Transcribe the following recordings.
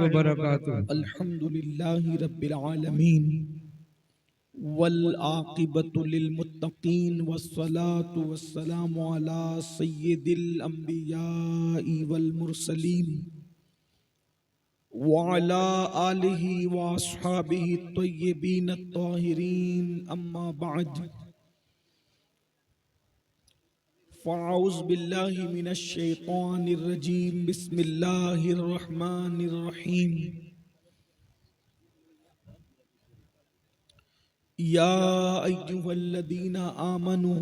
व बरकातुहू। अल्हम्दुलिल्लाहि रब्बिल आलमीन वल आक़िबतु लिल मुत्तक़ीन वस्सलातु वस्सलामु अला सय्यिदिल अंबियाइ वल मुरसलीन व अला आलिहि व अस्हाबिहि तय्यिबीन अत्ताहिरीन अम्मा बअद फ़अऊज़ु बिल्लाहि मिनश शैतानिर रजीम बिस्मिल्लाहिर रहमानिर रहीम या अय्युहल्लज़ीना आमनू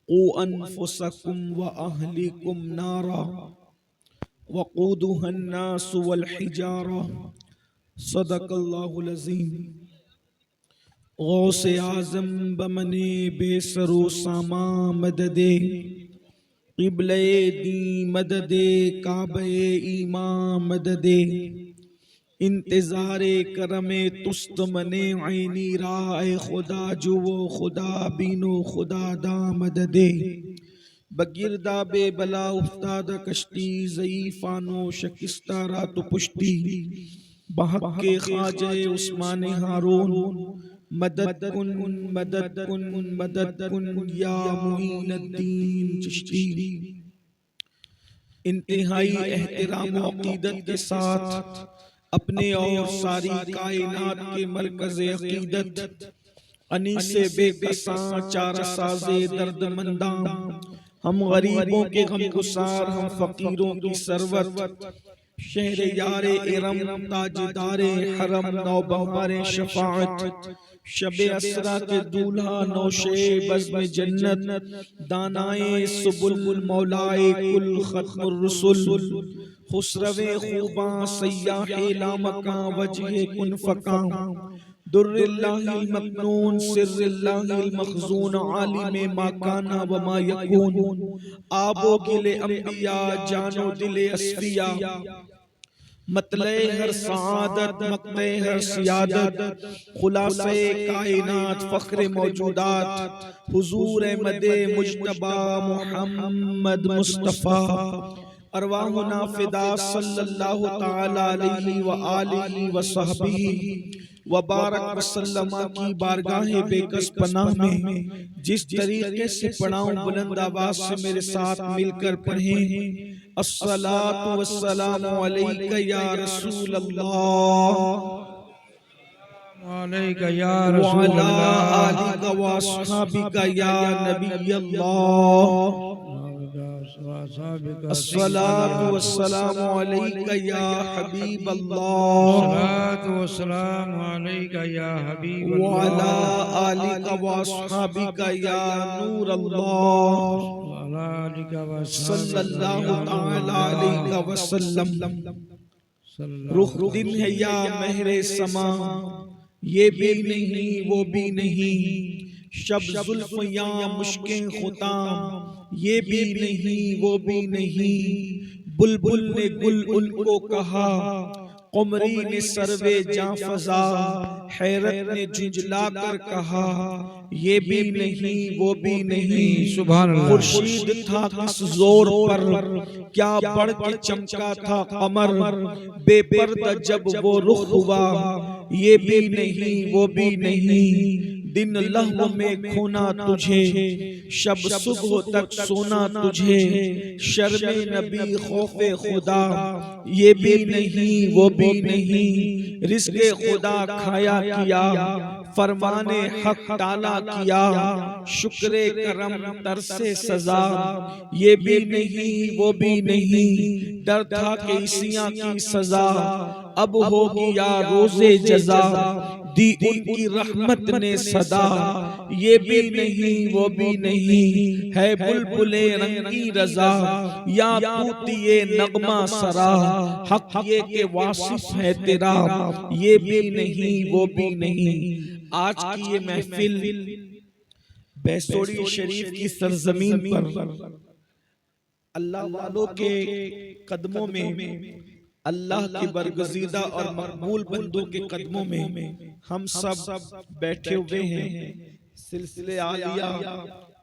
क़ू अनफुसकुम व अहलिकुम नारा वक़ूदुहा अन्नासु वल हिजारा सदक़ल्लाहुल अज़ीम। गौसे आज़म बमने बेसरो सामा मददे क़िबले दी मददे काबे ईमां मददे इंतज़ारे करमे तुस्त मने ऐनी राय खुदा जुवो खुदा बीनो खुदा दा मददे बगिरदा बेबला उफ्ताद कश्ती ज़ईफ़ानो शिकस्ता रात पुश्ती बहक के ख्वाजे उस्मान हारून मदद कुन मदद कुन मदद कुन या मुईनुद्दीन चिश्ती। इंतहाई एहतराम व अक़ीदत के साथ अपने और सारी कायनात के मरकज़ अक़ीदत अनीसे बेकसां चारा साज़े दर्दमंदां हम गरीबों के गमगुसार हम फ़कीरों की सरवत शहर यारे इरम ताजदारे हरम नौबहारे शफाअत शबे असरा के दूल्हा नौशे बज़्म जन्नत दानाए सुबुल मौलाए कुल खत्मुर रसूल खुसरवे खूबा सय्याहे लामका वजहे कुन फका दुर्रिल्लाहिल मकनून सिर्रिल्लाहिल मखज़ून आलिमे मा काना व मा यकून आबो गिले अंबिया जानो दिले अस्फिया मतले हर सआदत मक़ते हर सियादत खुलासे कायनात फ़ख्रे मौजूदात हुजूर मदे मुज्तबा मुहम्मद मुस्तफ़ा अरवाहुना फ़िदा सल्लल्लाहु तआला अलैहि व आलिहि व सहबिही व बारक वसल्लमा की बारगाह बेकस पनाह में जिस तरीके से पढ़ाऊं बुलंद आवाज से मेरे साथ मिलकर पढ़ें। अस्सलातु वस्सलामु अलैका या रसूल अल्लाह अलैका या व रसूल अला अल्लाह आलिका व अस्हाबिका या नबी अल्लाह। अस्सलातु वस्सलामु अलैका या हबीब अल्लाह सलातु वस्सलामु अलैका या हबीब व अला अल्लाह आलिका व अस्हाबिका या नूर अल्लाह व अला आलिका व सल्लल्लाहु तआला अलैहि वसल्लम। रुख दिन है या महरे समा ये भी नहीं वो भी नहीं शब जुल्फ या मुश्किल खुताम ये भी नहीं वो भी नहीं बुलबुल ने गुल उनको कहा कुमरी ने सर्वे जां फजा हैरत ने झुंझला कर कहा ये भी नहीं वो भी नहीं। सुभान अल्लाह। खुर्शीद था किस जोर पर क्या बढ़ के चमका था कमर बेपर्दा जब वो रुख हुआ ये भी नहीं वो भी नहीं दिन लहव में खोना तुझे शब सुबह तक सोना तुझे शर्मे नबी खौफे खुदा ये भी नहीं वो भी नहीं रिज़्क़े खुदा खाया किया फरमाने हक टाला किया शुक्रे करम तरसे सजा ये भी नहीं वो भी नहीं डर था कि इसियां की सजा अब होगी या रोज़े जज़ा दी उनकी रहमत ने सदा ये भी नहीं वो भी नहीं है बुलबुले रंगी रजा या तूतिए नगमा सरा हक ये के वासिफ है तेरा ये भी नहीं वो भी नहीं। आज की ये महफिल बैसोड़ी शरीफ की सरजमीन पर अल्लाह वालों के कदमों में अल्लाह के बरगुज़ीदा और मकबूल बंदों के कदमों में हम सब बैठे हुए हैं। सिलसिले आलिया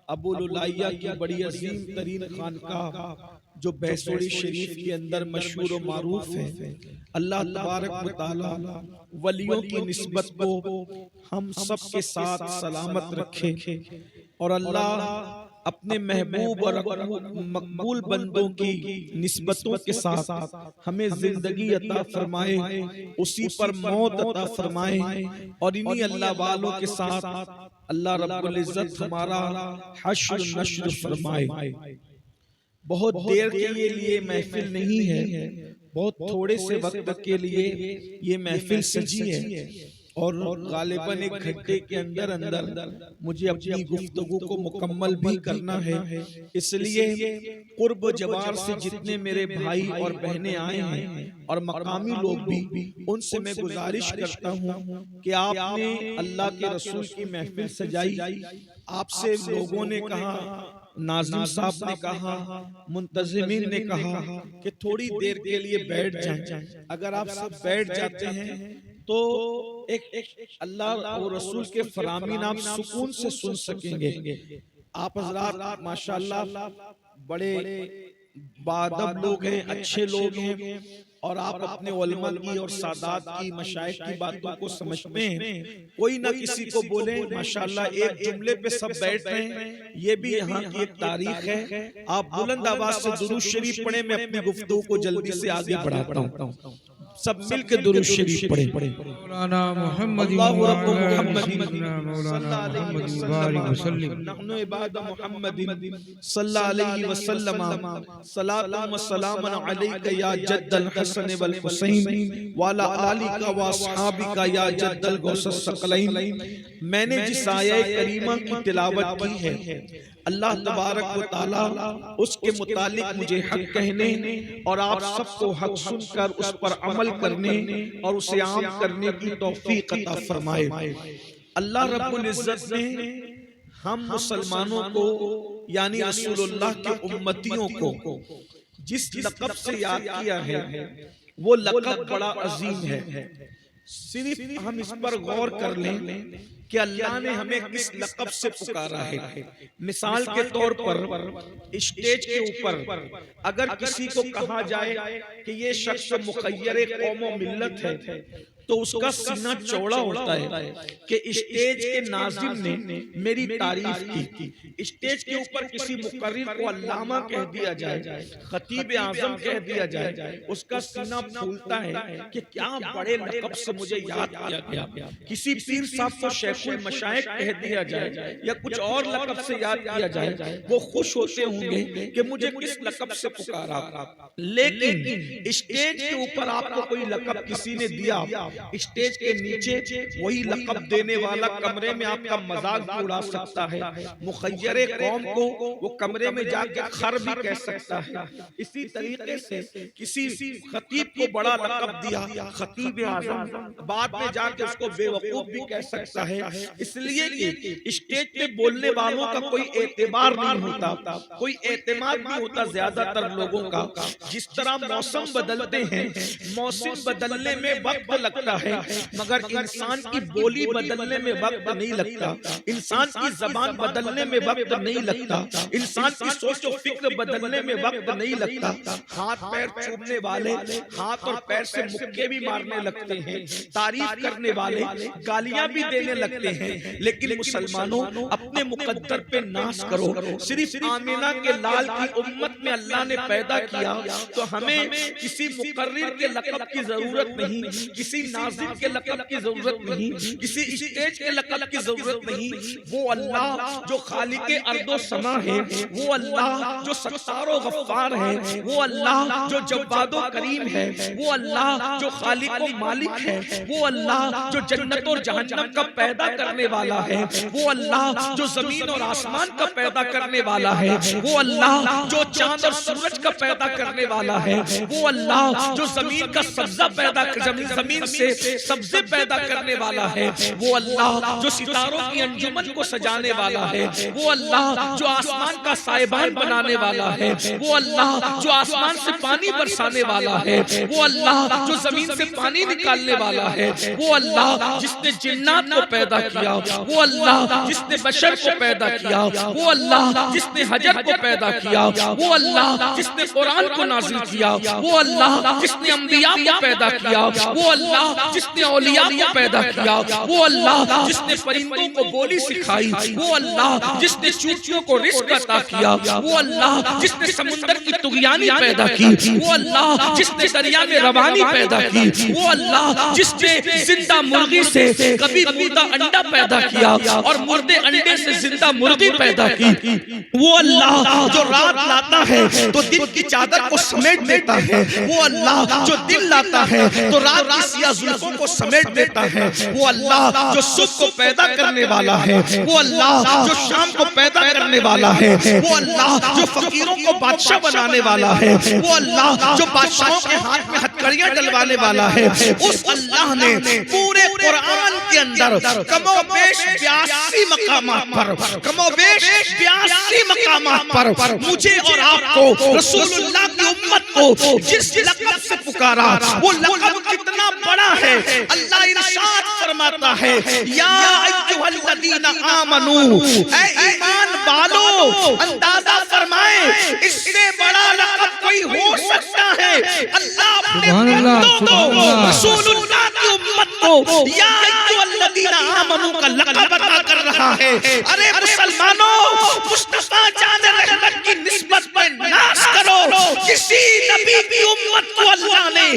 अबुलुलाइया की बड़ी अजीम तरीन खानकाह जो बैसोड़ी शरीफ के अंदर मशहूर व मारूफ है। अल्लाह तबारक व तआला वलियों की निस्बत को हम सब के साथ सलामत रखे और अल्लाह अपने महबूब और मकबूल बंदों की निस्बतों के साथ हमें जिंदगी अता फरमाए, उसी पर मौत अता फरमाए और इन्हीं अल्लाह वालों के साथ अल्लाह रब्बुल इज्जत हमारा हश्र नश्र फरमाए। बहुत देर के लिए महफिल नहीं है, बहुत थोड़े से वक्त के लिए ये महफिल सजी है और गालिबन एक घंटे के अंदर अंदर मुझे अपनी गुफ्तगू को मुकम्मल भी करना है। इसलिए कुर्ब जवार से जितने मेरे भाई और बहनें आए हैं और मकामी लोग भी, उनसे मैं गुजारिश करता हूँ कि आपने अल्लाह के रसूल की महफिल सजाई, आपसे लोगों ने कहा, नाज़िम साहब ने कहा, मुंतज़िमीन ने कहा कि थोड़ी देर के लिए बैठ जाएं। अगर आप सब बैठ जाते हैं तो एक अल्लाह और रसूल के फरामीन आप सुकून से सुन सकेंगे। आप हज़रात माशाअल्लाह बड़े बाअदब लोग हैं, अच्छे लोग हैं और आप अपने उलमा की और सादात की मशाइख की बातों को समझते हैं। कोई ना किसी को बोले माशाअल्लाह एक जुमले पे सब बैठ रहे हैं, ये भी यहाँ की एक तारीख है। आप बुलंद आवाज से दुरूद शरीफ पढ़े, मैं अपनी गुफ्तगू को जल्दी से आगे बढ़ाता हूँ। सब मिल के दुरूद शरीफ पढ़े। मौलाना मोहम्मद मैंने जिस आया करीमा की तिलावत की है, अल्लाह तबारक व तआला उसके मुतालिक मुझे हक कहने और आप सबको हक सुनकर उस पर अमल करने और उसे आम करने की तौफीक अता फरमाए। अल्लाह रब्बुल इज्जत ने हम मुसलमानों को यानी रसूलुल्लाह के उम्मतियों को जिस लक़ब से याद किया है वो लक़ब बड़ा अजीम है। सिर्फ हम इस पर गौर कर लें कि अल्लाह ने हमें किस लक़ब से पुकारा है। मिसाल के तौर पर स्टेज के ऊपर अगर किसी को कहा जाए कि ये शख्स मुखय्यर कौम व मिल्लत है तो उसका सीना चौड़ा होता है कि स्टेज के नाज़िम ने मेरी तारीफ की। स्टेज के ऊपर किसी मुकर्रिर को अल्लामा कह दिया जाए, खतीब आज़म कह दिया जाए, उसका सीना फूलता है कि क्या बड़े लक़ब से मुझे याद किया गया। किसी पीर साहब को शेखुल मशाइख कह दिया जाए या कुछ और लक़ब से याद किया जाए, वो खुश होते होंगे कि मुझे किस लक़ब से पुकारा। लेकिन स्टेज के ऊपर आपको कोई लक़ब किसी ने दिया, स्टेज के नीचे वही लक़ब देने वाला कमरे में आपका मजाक भी उड़ा सकता है। मुखय्यर कौम को वो कमरे में जाके खर भी कह सकता है। इसी तरीके से किसी खतीब को बड़ा लक़ब दिया, खतीब आज़म, बाद में जाके उसको बेवकूफ भी कह सकता है। इसलिए कि स्टेज पे बोलने वालों का कोई एतबार नहीं होता, कोई एतमाद नहीं होता ज्यादातर लोगों का। जिस तरह मौसम बदलते हैं, मौसम बदलने में वक्त लगता है मगर इंसान की बोली बदलने में वक्त नहीं लगता, इंसान की जबान बदलने में वक्त नहीं लगता, इंसान की सोच और फिक्र बदलने में वक्त नहीं लगता। हाथ पैर चूमने वाले हाथ और पैर से मुक्के भी मारने लगते हैं, तारीफ करने वाले गालियां भी देने लगते हैं। लेकिन मुसलमानों अपने मुकद्दर पे नाश करो। सिर्फ आमिना के लाल की उम्मत में अल्लाह ने पैदा किया तो हमें किसी मुकर्रिर के लक़ब की जरूरत नहीं, किसी नाज़िम के लक़ब की जरूरत नहीं, किसी स्टेज के लक़ब की जरूरत नहीं। वो अल्लाह जो खालिके अर्दो समा है, वो अल्लाह जो सत्तारो गफ्फार है, वो अल्लाह जो जव्वादो करीम है, वो अल्लाह जो खालिको मालिक है, वो अल्लाह जो जन्नत और जहन्नम का पैदा करने वाला है, वो अल्लाह जो जमीन और आसमान का पैदा करने वाला है, वो अल्लाह जो चांद और सूरज का पैदा करने वाला है, वो अल्लाह जो जमीन का सब्जा पैदा जमीन से से सब्ज़े पैदा करने वाला है, वो अल्लाह जो सितारों की अंजुमन को सजाने वाला है, वो अल्लाह जो आसमान का साइबान बनाने वाला है, वो अल्लाह जो आसमान से पानी बरसाने वाला है, वो अल्लाह जो जमीन से पानी निकालने वाला है, वो अल्लाह जिसने जिन्नात को पैदा किया, वो अल्लाह जिसने बशर को पैदा किया, वो अल्लाह जिसने हजर को पैदा किया, वो अल्लाह जिसने कुरान को नाजिल किया, वो अल्लाह जिसने अंबिया को पैदा किया, वो अल्लाह जिसने औलिया को पैदा किया, वो अल्लाह जिसने परिंदों को बोली सिखाई, वो अल्लाह जिसने चूतियों को रिस्क अता किया, वो अल्लाह जिसने समुंदर की तुगयानी पैदा की, वो अल्लाह जिसने दरिया में रवानी पैदा की, वो अल्लाह जिसने जिंदा मुर्गी से कभी मुर्दा अंडा पैदा किया और मुर्दे अंडे से जिंदा मुर्गी पैदा की, वो अल्लाह जो रात लाता है तो दिन की चादर को समेट देता है, वो अल्लाह जो दिन लाता है तो रात की सिया जुल्फों को समेट देता है, वो अल्लाह जो सुबह को पैदा करने वाला है, वो अल्लाह जो शाम को पैदा करने वाला है, वो अल्लाह जो फकीरों को बादशाह बनाने वाला है, वो अल्लाह जो बादशाहों के हाथ में हथकड़ियां डलवाने वाला है, उस अल्लाह ने पूरे कुरान के अंदर कमोबेश 82 मकामात पर, कमोबेश 82 मकामात पर मुझे और आपको रसूलुल्लाह की उम्मत को जिस लक़ब से पुकारा, वो लक़ब कितना बड़ा है। अल्लाह इरशाद फरमाता है, या अय्युहल्लज़ीना आमनू, ऐ ईमान वालों, अंदाजा फरमाए इससे बड़ा लक़ब कोई हो सकता है। अल्लाह अपने बंदों को, रसूलुल्लाह की उम्मत को या अय्युहल्लज़ीना आमनू का लक़ब अता कर रहा है। अरे मुसलमानों, मुस्तफा जान रहमत की निस्बत पे नाश करो। किसी नबी की उम्मत को अल्लाह ने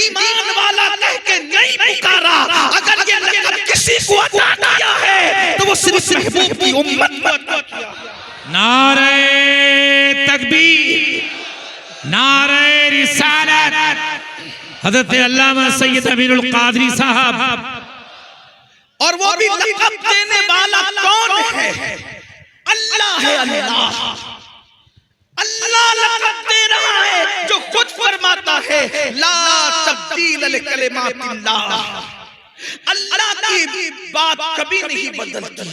ईमान वाला कह के नहीं पुकारा। अगर ये लक़ब किसी को अता किया है तो वो सिर्फ महबूब की उम्मत को अता किया। नारे तकबीर, नारे रिसालत। हज़रत अल्लामा सैयद अमीरुल कादरी साहब। और वो भी लक़ब देने वाला कौन है? अल्लाह है। अल्लाह लक़ब दे रहा है, जो खुद फरमाता है ला तब्दील लिकलिमातिल्लाह। अल्लाह की बात कभी नहीं बदलती,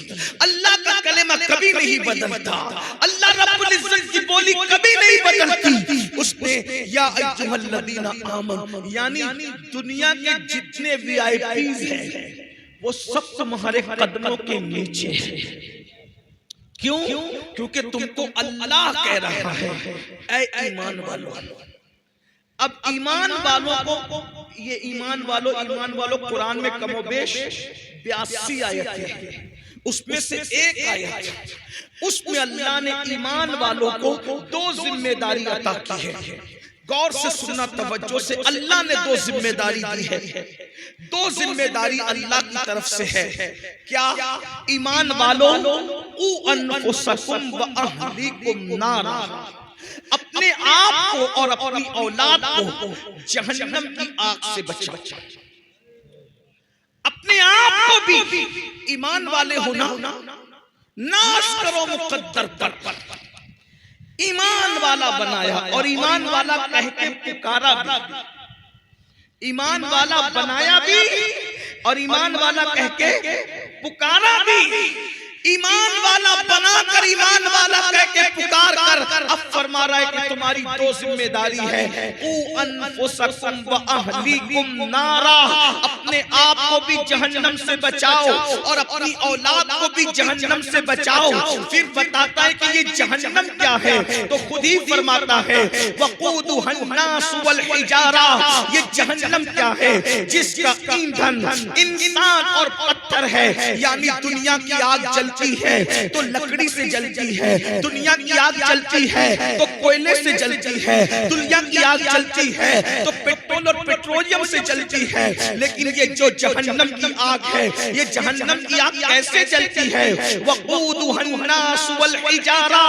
अल्लाह का कलेमा कभी नहीं बदलता, अल्लाह रब्बुल इज्जत की बोली कभी नहीं बदलती। उसने या अय्युहल्लज़ीना आमनू, यानी दुनिया के जितने वीआईपीज़ हैं वो सब तुम्हारे कदमों के नीचे है। क्यों? क्योंकि तुमको अल्लाह कह रहा है ऐ ईमान वालों। अब ईमान वालों को, ये ईमान वालों कुरान में कमोबेश 82 आयतें हैं, उसमें से एक आयत, उसमें अल्लाह ने ईमान वालों को 2 जिम्मेदारी अता की है। गौर से सुनना, तवज्जो से। अल्लाह ने 2 जिम्मेदारी दी है। 2 जिम्मेदारी अल्लाह की तरफ से है। क्या? ईमान वालों, ऊ अनफुसकुम व अहलीकुम नारा, अपने आप को और अपनी औलाद को जहन्नम की आग से बचाओ। अपने आप को भी ईमान वाले होना नाश करो मुकद्दर पर। ईमान वाला बनाया और ईमान वाला कह के पुकारा भी, ईमान वाला बनाया भी और ईमान वाला कह के पुकारा भी। ईमान वाला बनाकर ईमान वाला कह के पुकार कर अब फरमा रहा है कि तुम्हारी 2 जिम्मेदारी है। ऊ अनफुसकुम व अहलीकुम नारा, अपने आप को भी जहन्नम से बचाओ और अपनी औलाद को भी जहन्नम से बचाओ। फिर बताता है कि ये जहन्नम क्या है, तो खुद ही फरमाता है वक़ूदुहन्नास वल हिजारा, ये जहन्नम क्या है? जिसका ईंधन इंसान और पत्थर है। यानी दुनिया की आग जलती है तो लकड़ी से जलती है, दुनिया की आग जलती है तो कोयले से जलती है, दुनिया की आग जलती है तो पेट्रोल और पेट्रोलियम से जलती है। लेकिन ये जो जहन्नम की आग है, ये जहन्नम की आग कैसे जलती है? वक़ूदुहन्नास वल हिजारा,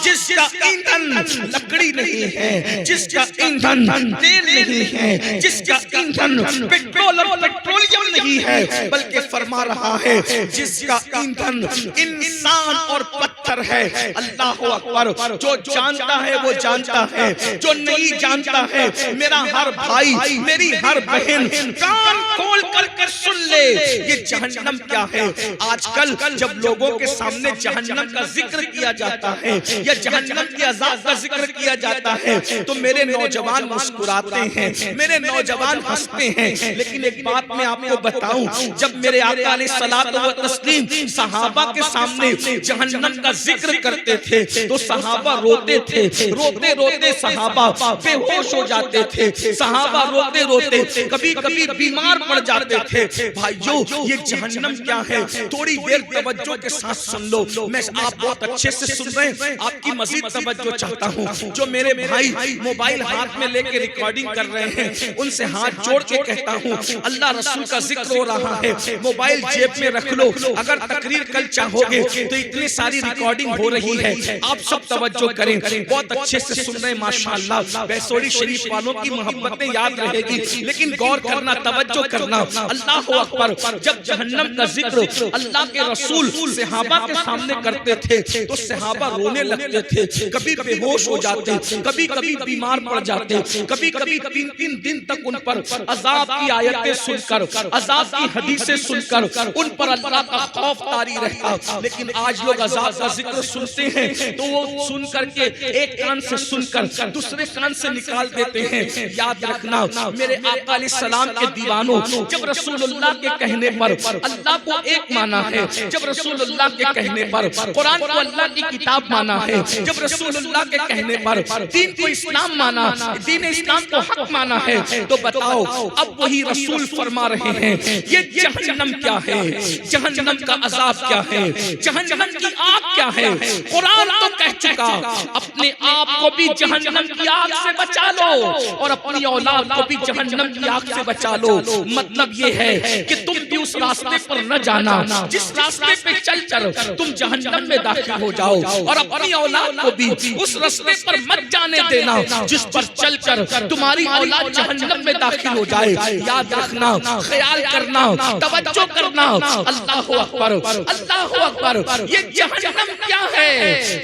जिसका ईंधन लकड़ी नहीं है, जिसका ईंधन तेल नहीं है, जिसका ईंधन पेट्रोल और पेट्रोलियम नहीं है, बल्कि फरमा रहा है जिसका ईंधन इंसान और पत्थर है। अल्लाह अकबर। जो जानता है वो जानता है, जो नहीं जानता है, मेरा हर भाई, मेरी हर बहन कान खोल कर सुन ले ये जहन्नम क्या है। आजकल जब लोगों के सामने जहन्नम का जिक्र किया जाता है या जहन्नम के अज़ाब का जिक्र किया जाता है तो मेरे नौजवान मुस्कुराते हैं, मेरे नौजवान हंसते हैं। लेकिन एक बात मैं आपको बताऊं, जब मेरे आका अलैहिस्सलातु व तस्लीम सहाबा के सामने जहन्नम का जिक्र करते थे तो सहाबा रोते थे, रोते रोते सहाबा बेहोश हो जाते थे, सहाबा रोते रोते कभी कभी बीमार पड़ जाते थे। भाइयों ये जहन्नम क्या है, थोड़ी देर तवज्जो के साथ सुन लो। मैं आप बहुत अच्छे से सुन रहे हैं, आपकी मजीद तवज्जो चाहता हूँ। जो मेरे भाई मोबाइल हाथ में लेके रिकॉर्डिंग कर रहे हैं उनसे हाथ जोड़ के कहता हूँ, अल्लाह रसूल का जिक्र हो रहा है, मोबाइल जेब में रख लो। अगर तकरीर कल चाहोगे तो इतनी सारी रिकॉर्डिंग हो रही है, आप सब तवज्जो करें, बहुत अच्छे से सुन रहे हैं माशाअल्लाह। बैसोड़ी शरीफ वालों की मोहब्बतें याद रहेगी, लेकिन गौर करना, तवज्जो करना। अल्लाह अकबर। जब जहन्नम का जिक्र अल्लाह के रसूल सहाबा के सामने करते थे तो सहाबा रोने लगते थे, कभी बेहोश हो जाते, कभी कभी बीमार पड़ जाते, कभी कभी 3-3 दिन तक उन पर अजाब की आयतें सुनकर, अजाब की हदीसें सुनकर उन पर अल्लाह का खौफ तारी रहता। लेकिन आज लोग अजाब का जिक्र सुनते हैं तो वो सुन करके एक कान से सुनकर दूसरे कान से निकाल देते हैं। याद रखना मेरे आका अलैहिस्सलाम के दीवानों, जब रसूलुल्लाह के कहने पर अल्लाह को एक माना है, जब रसूलुल्लाह के कहने पर कुरान को अल्लाह की किताब माना है, जब रसूलुल्लाह के कहने पर दीन को इस्लाम माना, दीन इस्लाम को हक माना है, तो बताओ अब वही रसूल फरमा रहे हैं ये जहन्नम क्या है, जहन्नम का अजाब क्या है, जहन्नम की आग क्या है। कुरान तो कह चुका अपने आप को भी जहन्नम की आग से बचा लो और अपनी औलाद को भी जहन्नम की आग से बचा लो। मतलब ये है कि तुम भी उस रास्ते पर न जाना जिस रास्ते पे चलकर तुम जहन्नम में दाखिल हो जाओ, और अपनी औलाद को भी उस रास्ते पर मत जाने देना जिस पर चलकर तुम्हारी औलाद जहन्नम में दाखिल हो जाए। याद रखना, ख्याल करना, तवज्जो करना। अल्लाह अकबर, अल्लाह अकबर। ये जहन्नम क्या है,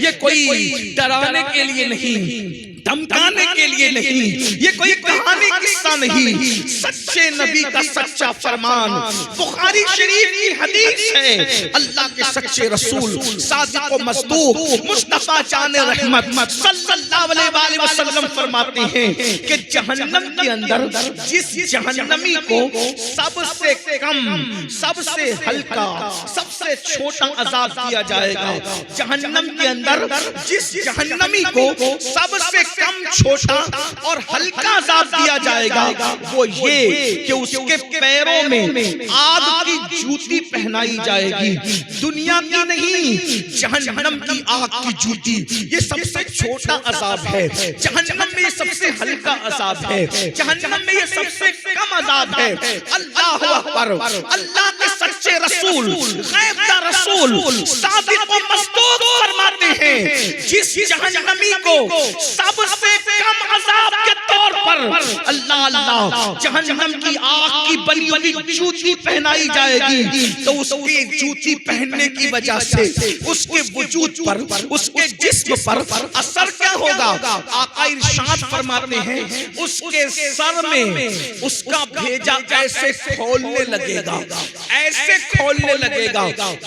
ये कोई डराने के लिए नहीं, धमकाने के लिए नहीं, ये कोई कहानी किस्सा नहीं, सच्चे नबी का सच्चा फरमान बुखारी शरीफ की हदीस है। अल्लाह के सच्चे रसूल सादिक व मस्दूक मुस्तफा जान रहमत सल्लल्लाहु अलैहि वसल्लम फरमाते हैं कि जहन्नम के अंदर जिस जहन्नमी को सबसे कम, सबसे हल्का, सबसे छोटा अजाब दिया जाएगा, जहन्नम के अंदर जिस जहन्नमी को सबसे कम, छोटा और हल्का अजाब दिया जाएगा वो ये कि उसके पैरों में आग की जूती पहनाई जाएगी। दुनिया की नहीं, जहन्नम की आग की जूती। ये सबसे छोटा अजाब है, जहन्नम में सबसे हल्का अजाब है, जहन्नम में ये सबसे कम अजाब है। अल्लाह अकबर। अल्लाह के सच्चे रसूल, गैब का रसूल सादिक व मस्दूक फरमाते हैं जिस जहन्नमी को सबसे कम अजाब के तौर पर अल्लाह जहन्नम की आग की बनी हुई जूती पहनाई जाएगी, तो उसके जूती पहनने की वजह से उसके वजूद पर, उसके जिस्म पर असर क्या होगा। आका इरशाद फरमाते हैं उसके सर में उसका भेजा ऐसे खोलने लगेगा, ऐसे खोलने लगेगा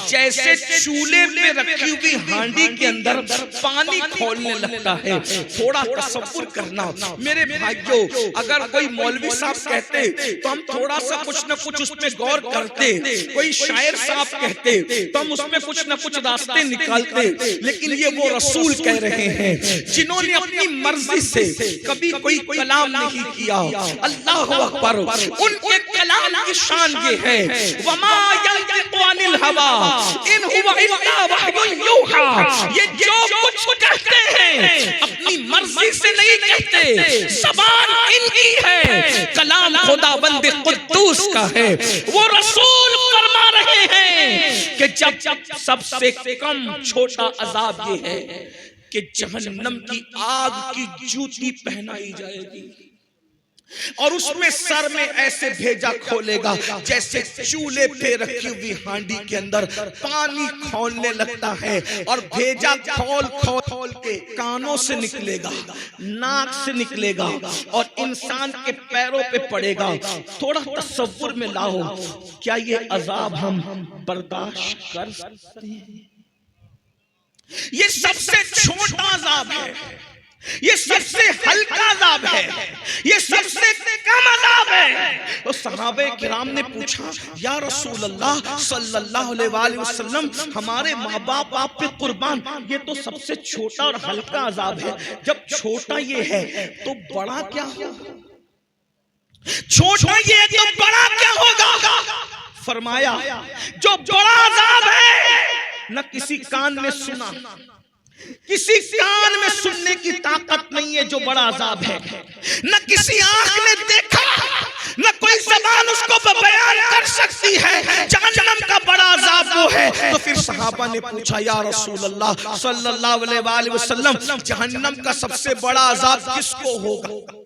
जैसे चूल्हे पे रखी हुई हांडी के अंदर पानी खोलने लगता है। थोड़ा तसव्वुर करना मेरे भाइयों, अगर कोई मौलवी साहब कहते तो हम थोड़ा सा कुछ न कुछ उसमें गौर करते, कोई शायर साहब कहते तो हम उसमें कुछ न कुछ रास्ते निकालते, लेकिन ये वो रसूल कह रहे हैं जिन्होंने अपनी मर्जी से कभी कोई कलाम नहीं किया। अल्लाह अकबर। उनके कलाम की शान ये है वमा यंतिकु अनिल हवा इन हुवा इल्ला वह्युन यूहा। ये जो कुछ कहते हैं अपनी मर्जी से नहीं कहते, ज़बान इनकी है, कलाम खुदावंद कुद्दूस का है। वो रसूल फरमा रहे हैं कि जब सबसे कम छोटा अजाब ये है कि जहन्नम की आग की जूती पहनाई जाएगी। और उसमें सर में ऐसे भेजा खोलेगा जैसे चूल्हे पे रखी हुई हांडी के अंदर पानी खौलने लगता है, और भेजा खोल खोल खोल के कानों से निकलेगा, नाक से निकलेगा और इंसान के पैरों पे पड़ेगा। थोड़ा तसव्वुर में लाओ, क्या ये अजाब हम बर्दाश्त कर सकते हैं? ये सबसे छोटा अजाब है, ये सबसे हल्का अजाब है, ये सबसे कम अजाब है। तो सहाबे किराम ने पूछा, या रसूल अल्लाह सल्लल्लाहु अलैहि वसल्लम, हमारे माँ बाप आप पे कुर्बान, ये तो सबसे छोटा और हल्का अजाब है। जब छोटा ये है तो बड़ा क्या होगा? छोटा ये है तो बड़ा क्या होगा? फरमाया, जो बड़ा अजाब है न किसी कान ने सुना, किसी कान में सुनने की ताकत नहीं है जो बड़ा अजाब है, न किसी आंख ने देखा, न कोई ज़बान उसको बयान कर सकती है। जहन्नम का बड़ा अजाब वो है। तो फिर सहाबा ने पूछा, या रसूल अल्लाह सल्लल्लाहु अलैहि वसल्लम, जहन्नम का सबसे बड़ा अजाब किसको होगा?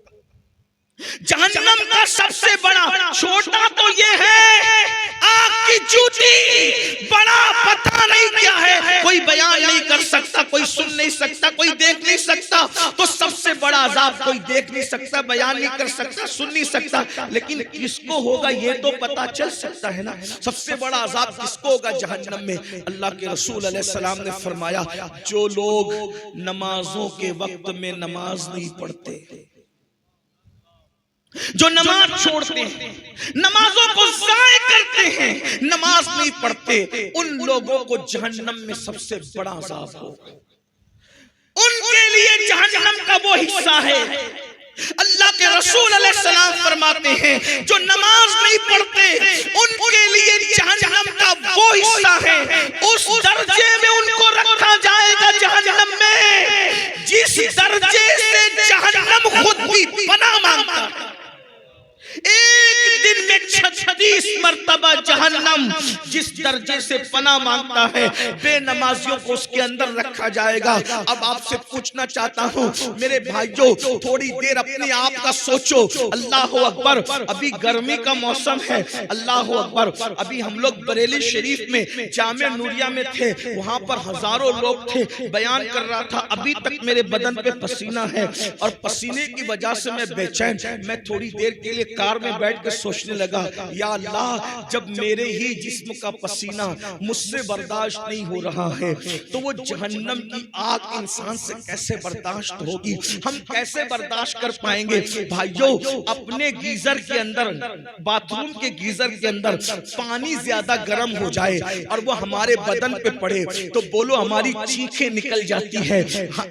जहन्नम का सबसे बड़ा, छोटा तो ये है आग की जूती, बड़ा पता नहीं क्या है, कोई बयान नहीं कर सकता, कोई सुन नहीं सकता, कोई देख नहीं सकता। तो सबसे बड़ा अजाब कोई देख नहीं सकता, बयान नहीं कर सकता, सुन नहीं सकता, लेकिन किसको होगा ये तो पता चल सकता है ना। सबसे बड़ा अजाब किसको होगा जहन्नम में? अल्लाह के रसूल अलैहिस्सलाम ने फरमाया, जो लोग नमाजों के वक्त में नमाज नहीं पढ़ते, जो नमाज छोड़ते हैं, नमाजों को ज़ाय करते हैं, नमाज नहीं पढ़ते, उन लोगों को जहन्नम में सबसे बड़ा अज़ाब होगा। उनके लिए जहन्नम का वो हिस्सा है। अल्लाह के रसूल अलैहिस्सलाम फरमाते हैं, जो नमाज नहीं पढ़ते उनके लिए जहन्नम का वो हिस्सा है। उस दर्जे में उनको रखा जाएगा जहन्नम में जिस दर्जे से जहन्नम खुद भी पनाह मांगता है। एक दिन में 36 मर्तबा जहन्नम जिस दर्जे से पनाह मांगता है, बेनमाजियों को उसके अंदर रखा जाएगा। अब आपसे पूछना चाहता हूँ मेरे भाइयों, थोड़ी देर अपने आप का सोचो। अल्लाह अकबर, अभी गर्मी का मौसम है, अल्लाह अकबर। अभी हम लोग बरेली शरीफ में जामे नूरिया में थे, वहां पर हजारों लोग थे, बयान कर रहा था। अभी तक मेरे बदन पे पसीना है और पसीने की वजह से मैं बेचैन। मैं थोड़ी देर के लिए कार में बैठ कर सोचने लगा, या अल्लाह, जब मेरे ही जिस्म का पसीना मुझसे बर्दाश्त नहीं हो रहा है तो वो जहन्नम की आग इंसान से कैसे बर्दाश्त होगी? हम कैसे बर्दाश्त कर पाएंगे? भाइयों, अपने गीजर के अंदर, बाथरूम के गीजर के अंदर पानी ज्यादा गर्म हो जाए और वो हमारे बदन पे पड़े तो बोलो हमारी चीखें निकल जाती है,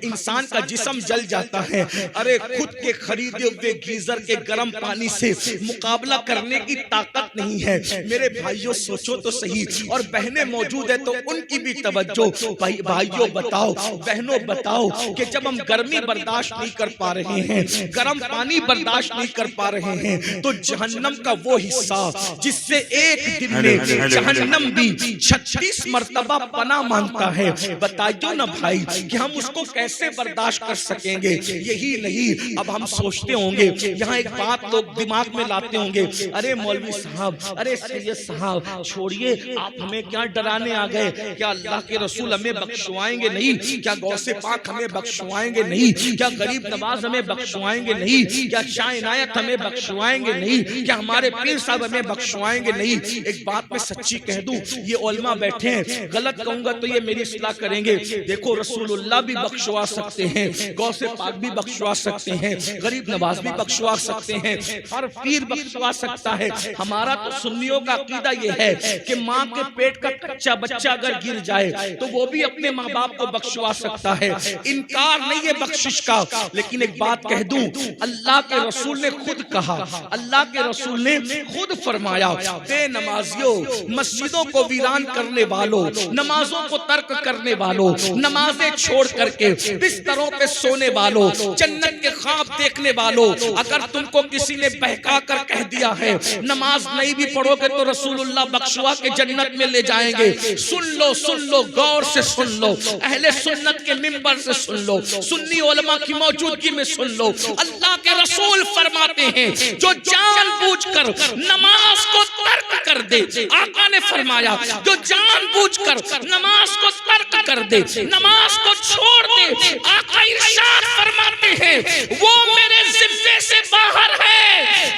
इंसान का जिस्म जल जाता है। अरे खुद के खरीदे हुए गीजर के गर्म पानी से मुकाबला करने की ताकत नहीं है। मेरे भाइयों सोचो तो सही, और बहनें मौजूद है तो उनकी भी तवज्जो। भाइयों बताओ, बहनों बताओ कि जब हम गर्मी बर्दाश्त नहीं कर पा रहे हैं, गर्म पानी बर्दाश्त नहीं कर पा रहे हैं, तो जहन्नम का वो हिस्सा जिससे एक दिन में जहन्नम भी 36 मर्तबा पनाह मांगता है, बताइए ना भाई कि हम उसको कैसे बर्दाश्त कर सकेंगे? यही नहीं, अब हम सोचते होंगे, यहाँ एक बात लोग दिमाग में लाते होंगे, अरे मौलवी साहब, अरे सैयद साहब, छोड़िए, आप हमें क्या डराने आ गए? क्या अल्लाह के रसूल हमें बख्शवाएंगे नहीं? क्या गौसे पाक हमें बख्शवाएंगे नहीं? क्या गरीब नवाज हमें बख्शवाएंगे नहीं? क्या शाह इनायत हमें बख्शवाएंगे नहीं? क्या हमारे पीर साहब हमें बख्शवाएंगे नहीं? एक बात मैं सच्ची कह दूं, ये उलमा बैठे हैं, गलत कहूंगा तो ये मेरी इस्लाह करेंगे। देखो, रसूलुल्लाह भी बख्शवा सकते हैं, गौसे पाक भी बख्शवा सकते हैं, गरीब नवाज भी बख्शवा सकते हैं, हर पीर बख्शवा सकता है। हमारा तो सुन्नियों का अकीदा ये है कि माँ के पेट का कच्चा बच्चा अगर गिर जाए तो वो भी अपने माँ बाप को बख्शवा सकता है, इनकार नहीं है बख्शिश का। लेकिन एक बात कह दूं, अल्लाह के रसूल ने खुद कहा, अल्लाह के रसूल ने खुद फरमाया, बेनमाजियों, मस्जिदों को वीरान करने वालों, नमाजों को तर्क करने वालों, नमाजें छोड़ करके बिस्तरों पे सोने वालों, जन्नत के ख्वाब देखने वालों, अगर तुमको किसी ने बहका कर कह दिया है नमाज नहीं भी पढ़ोगे तो रसूलुल्लाह बख्शवा के जन्नत में ले जाएंगे। सुन लो, गौर से सुन लो, अहले सुन्नत के मिंबर से सुन लो, सुन्नी उलमा की मौजूदगी में सुन लो। अल्लाह के रसूल फरमाते हैं जो जानबूझकर नमाज को तर्क कर दे, आका ने फरमाया जो जानबूझकर नमाज को तर्क कर दे, नमाज को छोड़ दे, आका इरशाद फरमाते हैं वो मेरे जिम्मे से बाहर है,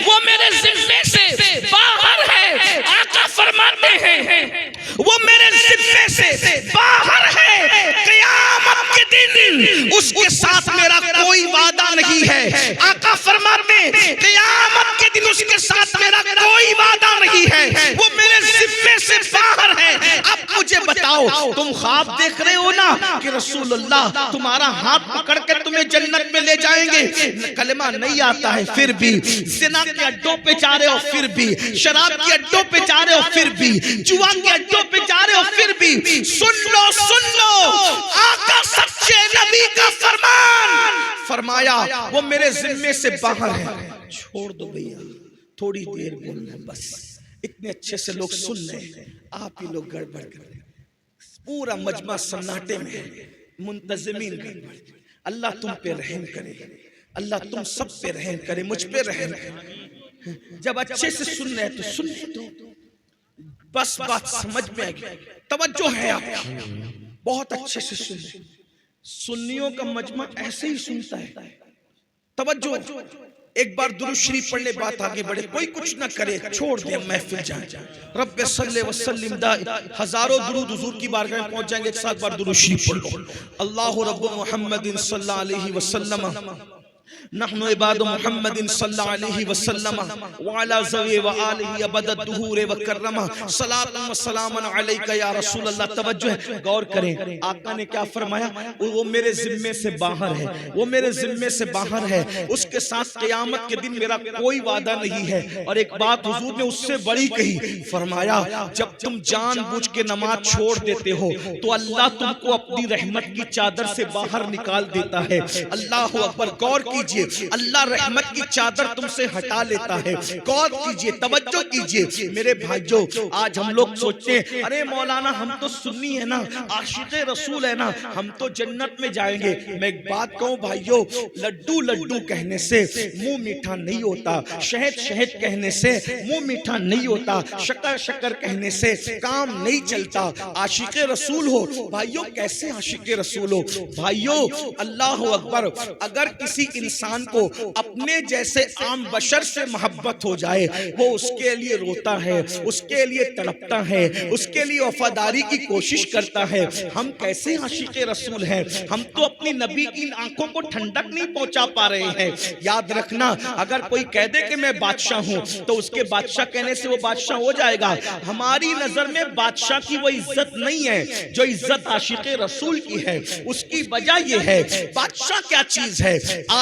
वो मेरे जिम्मे से बाहर है। आका फरमाते हैं वो मेरे जिम्मे से बाहर है, क़यामत के दिन उसके साथ मेरा कोई वादा नहीं है। आका फरमाते हैं क़यामत के दिन उसके साथ मेरा कोई वादा नहीं है, वो मेरे जिम्मे से बाहर है। अब मुझे बताओ, तुम ख्वाब देख रहे हो ना कि रसूलुल्लाह तुम्हारा हाथ पकड़ के तुम्हें जन्नत में ले जाएंगे, कलमा नहीं आता है फिर भी, ज़िना के अड्डों पे जा रहे हो फिर भी, शराब के अड्डों पे जा रहे हो फिर भी, जुआ के अड्डों पे जा रहे हो फिर भी, सुन लो, आका सच्चे नबी का फरमान फरमाया वो मेरे जिम्मे से बाहर है। छोड़ दो भैया, थोड़ी देर बोलना बस, इतने अच्छे से लोग सुन रहे हैं, आप ही लोग गड़बड़ कर रहे हैं, पूरा मजमा सन्नाटे में है, मुंतज़िमीन गड़बड़। अल्लाह तुम पे रहम करे, अल्लाह तुम सब पे रहम करे, मुझ पे रहम करे। जब अच्छे से सुन रहे तो सुन दो, बस बात समझ में आ गई, तवज्जो है आपकी, बहुत अच्छे से सुन। सुन्नियों का मजमा ऐसे ही सुनता है, तवज्जो। एक बार दुरूद शरीफ पढ़ ले, बात आगे बढ़े, कोई कुछ ना करे, छोड़ दे महफिल जाए। रब्बे सल्ले व सल्लिम हजारों दुरूद हुजूर की बारगाह में पहुंच जाएंगे। एक साथ बार दुरूद शरीफ पढ़ लो। अल्लाहु रब्बु मुहम्मदिन सल्लल्लाहु अलैहि वसल्लम नहनु इबादु मुहम्मदिन सल्लल्लाहु अलैहि वसल्लम व अला ज़वी व आलिहि अबदद दुहूर व कररमा सलातु व सलामुन अलैका या रसूल अल्लाह। तवज्जो है, गौर करें, आका ने क्या फरमाया, वो मेरे जिम्मे से बाहर है, वो मेरे जिम्मे से बाहर है, उसके साथ क़यामत के दिन मेरा कोई वादा नहीं है। और एक बात हुजूर ने उससे बड़ी कही, फरमाया जब तुम जानबूझ के नमाज छोड़ देते हो तो अल्लाह तुमको अपनी रहमत की चादर से बाहर निकाल देता है। अल्लाह अकबर, गौर कीजिए, अल्लाह रहमत की चादर तुमसे हटा लेता है। गौर कीजिए, तवज्जो कीजिए मेरे भाइयों। आज हम लोग सोचते हैं अरे मौलाना हम तो सुन्नी है ना, आशिक़े रसूल है ना, हम तो जन्नत में जाएंगे। मैं एक बात कहूं भाइयों, लड्डू लड्डू कहने से मुंह मीठा नहीं होता, शहद शहद कहने से मुंह मीठा नहीं होता, शक्कर शक्कर कहने से काम नहीं चलता। आशिक़े रसूल हो भाइयों, कैसे आशिक़े रसूल हो भाइयों? अल्लाह अकबर, अगर किसी इंसान को अपने जैसे आम बशर से मोहब्बत हो जाए, वो उसके लिए रोता है, उसके लिए तड़पता है, उसके लिए वफादारी की कोशिश करता है। हम कैसे आशिक़े रसूल हैं? हम तो अपनी नबी की आंखों को ठंडक नहीं पहुंचा पा रहे हैं। याद रखना, अगर कोई कह दे कि मैं बादशाह हूं तो उसके बादशाह कहने से वो बादशाह हो जाएगा। हमारी नजर में बादशाह की वो इज्जत नहीं है जो इज्जत आशिक़े रसूल की है। उसकी वजह यह है, बादशाह क्या चीज है?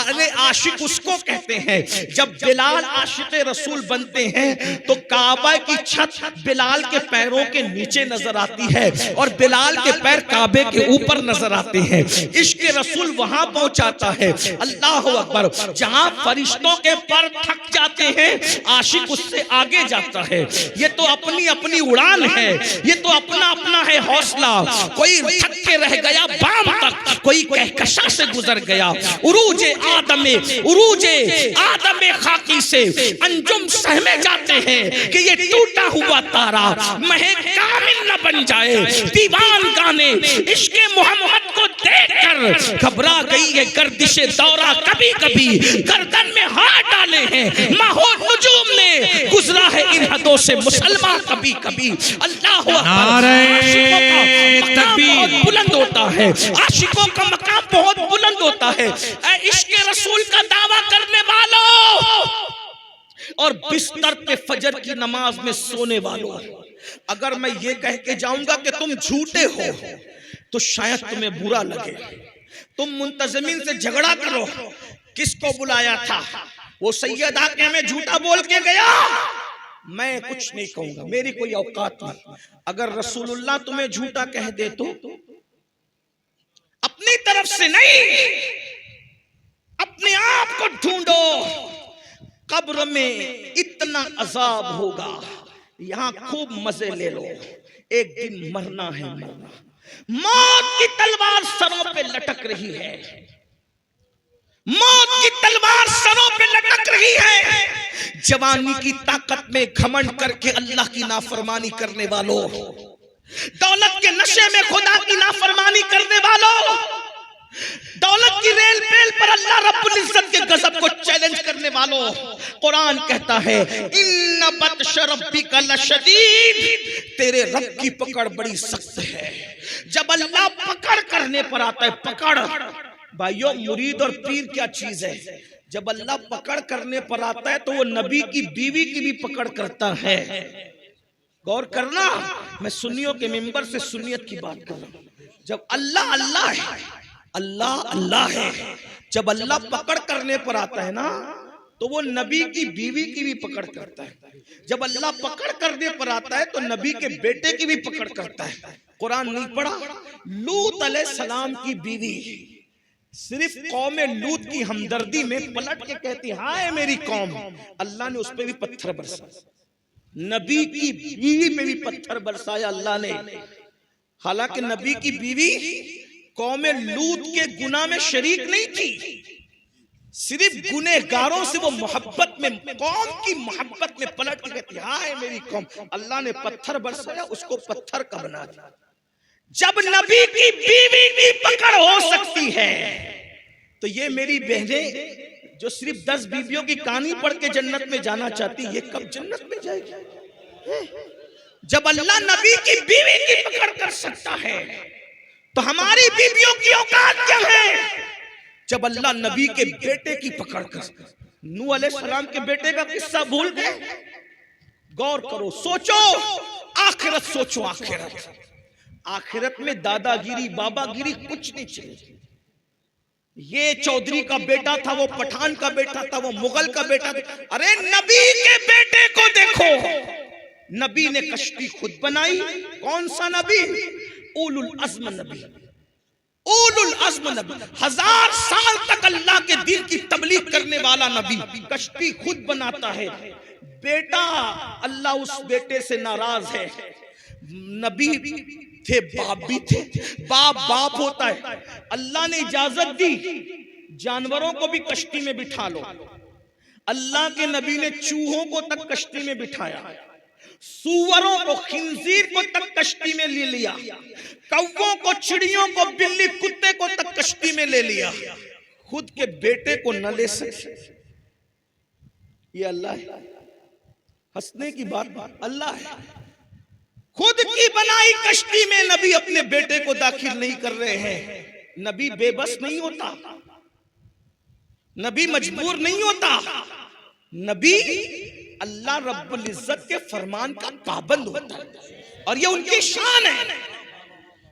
अरे आशिक उसको कहते हैं। जब बिलाल आशिक़े रसूल बनते हैं तो काबा की छत बिलाल के पैरों के नीचे नजर आती है और बिलाल के पैर काबे के ऊपर नजर आते हैं। इश्क रसूल वहां पहुंचाता है। अल्लाह अकबर, जहां फरिश्तों के पर थक जाते हैं, आशिक उससे आगे जाता है। ये तो अपनी अपनी उड़ान है, ये तो अपना अपना है हौसला। कोई थक के रह गया बाम तक, कोई कहकशा से गुजर गया। उरूजे आदम खाकी से अंजुम सहमे जाते हैं कि ये टूटा हुआ तारा महे कामिल न बन जाए। दीवान गाने इश्क़े मोहम्मद को देखकर घबरा गई है गर्दिशे दौरा, कभी कभी गर्दन में हाथ डाले हैं माहो नजूम ने, गुजरा है इन हदों से मुसलमान कभी कभी। अल्लाह बहुत बुलंद होता है, आशिकों का मकाम बहुत बुलंद होता है। इश्क़े रसूल का दावा करने वालों और बिस्तर पे फजर की नमाज में सोने वालों, अगर मैं ये कह के जाऊंगा कि तुम झूठे हो तो शायद तुम्हें बुरा लगे। तुम मुंतज़िमीन से झगड़ा करो, किसको बुलाया था? वो सैयद आके हमें झूठा बोल के गया। मैं कुछ नहीं कहूंगा, मेरी कोई औकात नहीं। अगर रसूलुल्लाह तुम्हें झूठा कह दे तो अपनी तरफ से नहीं, अपने आप को ढूंढो। कब्र में इतना कितना अजाब होगा, यहाँ खूब मजे ले लो, एक दिन मरना है मरना। मौत की तलवार सरों पे लटक रही है, मौत की तलवार सरों पे लटक रही है। जवानी की ताकत में घमंड करके अल्लाह की नाफरमानी करने वालों, दौलत के नशे में खुदा की नाफरमानी करने वालों, दौलत की रेल पेल पर अल्लाह रब्बुल इज्जत के गजब को चैलेंज करने वालों, कुरान कहता है इन्न बत्श रब्बिका लशदीद, तेरे रब की पकड़ बड़ी सख्त है। जब अल्लाह पकड़ करने पर आता है, पकड़ भाइयों, मुरीद और पीर क्या चीज है। जब अल्लाह पकड़ करने पर आता है तो वो नबी की बीवी की भी पकड़ करता है। गौर करना, मैं सुन्नियों के मिंबर से सुन्नियत की बात कर रहा हूं। जब अल्लाह अल्लाह है, अल्लाह अल्लाह है, जब अल्लाह पकड़ करने पर आता है ना तो वो नबी की बीवी की भी पकड़ करता है। जब अल्लाह पकड़ करने पर आता है तो नबी के बेटे की भी पकड़ करता है। कुरान नहीं पढ़ा, लूत अलैहिस्सलाम की बीवी सिर्फ कौम लूत की हमदर्दी में पलट के कहती हाय मेरी कौम, अल्लाह ने उस पे भी पत्थर बरसाया, नबी की बीवी पे भी पत्थर बरसाया अल्लाह ने। हालांकि नबी की बीवी कौम लूत के गुनाह में शरीक नहीं थी, सिर्फ गुनहगारों से वो मोहब्बत में, कौम की मोहब्बत में पलट के कहती हाय मेरी कौम, अल्लाह ने पत्थर बरसाया, उसको पत्थर का बना दिया। जब नबी की बीवी की पकड़ हो सकती है तो ये मेरी बहनें जो सिर्फ 10 बीवियों की कहानी पढ़ के जन्नत में जाना चाहती, ये कब जन्नत में जाएगी? जब अल्लाह नबी की बीवी की पकड़ कर सकता है तो हमारी बीवियों की औकात क्या है? जब अल्लाह नबी के बेटे की पकड़ कर, नूह अलैहिस्सलाम के बेटे का किस्सा भूल गए? गौर करो, सोचो, आखिरत सोचो, आखिरत, आखिरत में दादागिरी बाबागिरी कुछ नहीं चलेगी। ये चौधरी का बेटा था, वो पठान का बेटा था, वो मुगल का बेटा था। अरे नबी के बेटे को देखो, नबी ने कश्ती खुद बनाई। कौन सा नबी? उलुल अज़्म नबी, उलुल अज़्म नबी, 1000 साल तक अल्लाह के दीन की तबलीग करने वाला नबी कश्ती खुद बनाता है। बेटा, अल्लाह उस बेटे से नाराज है। नबी थे, बाप भी थे, बाप बाप होता है। अल्लाह ने इजाजत दी जानवरों को भी कश्ती में बिठा लो। अल्लाह के नबी ने चूहों को तक कश्ती में बिठाया, सूअरों को, खिंजीर को तक कश्ती में ले लिया, कौवों को, चिड़ियों को, बिल्ली कुत्ते को तक कश्ती में ले लिया। खुद के बेटे को न ले सके, ये अल्लाह है। हंसने की बात अल्लाह है। खुद की बनाई कश्ती में नबी अपने बेटे को दाखिल नहीं कर रहे हैं। नबी बेबस नहीं होता, नबी मजबूर नहीं होता, नबी अल्लाह रब्बुल इज्जत के फरमान का पाबंद होता है। और ये उनकी शान है,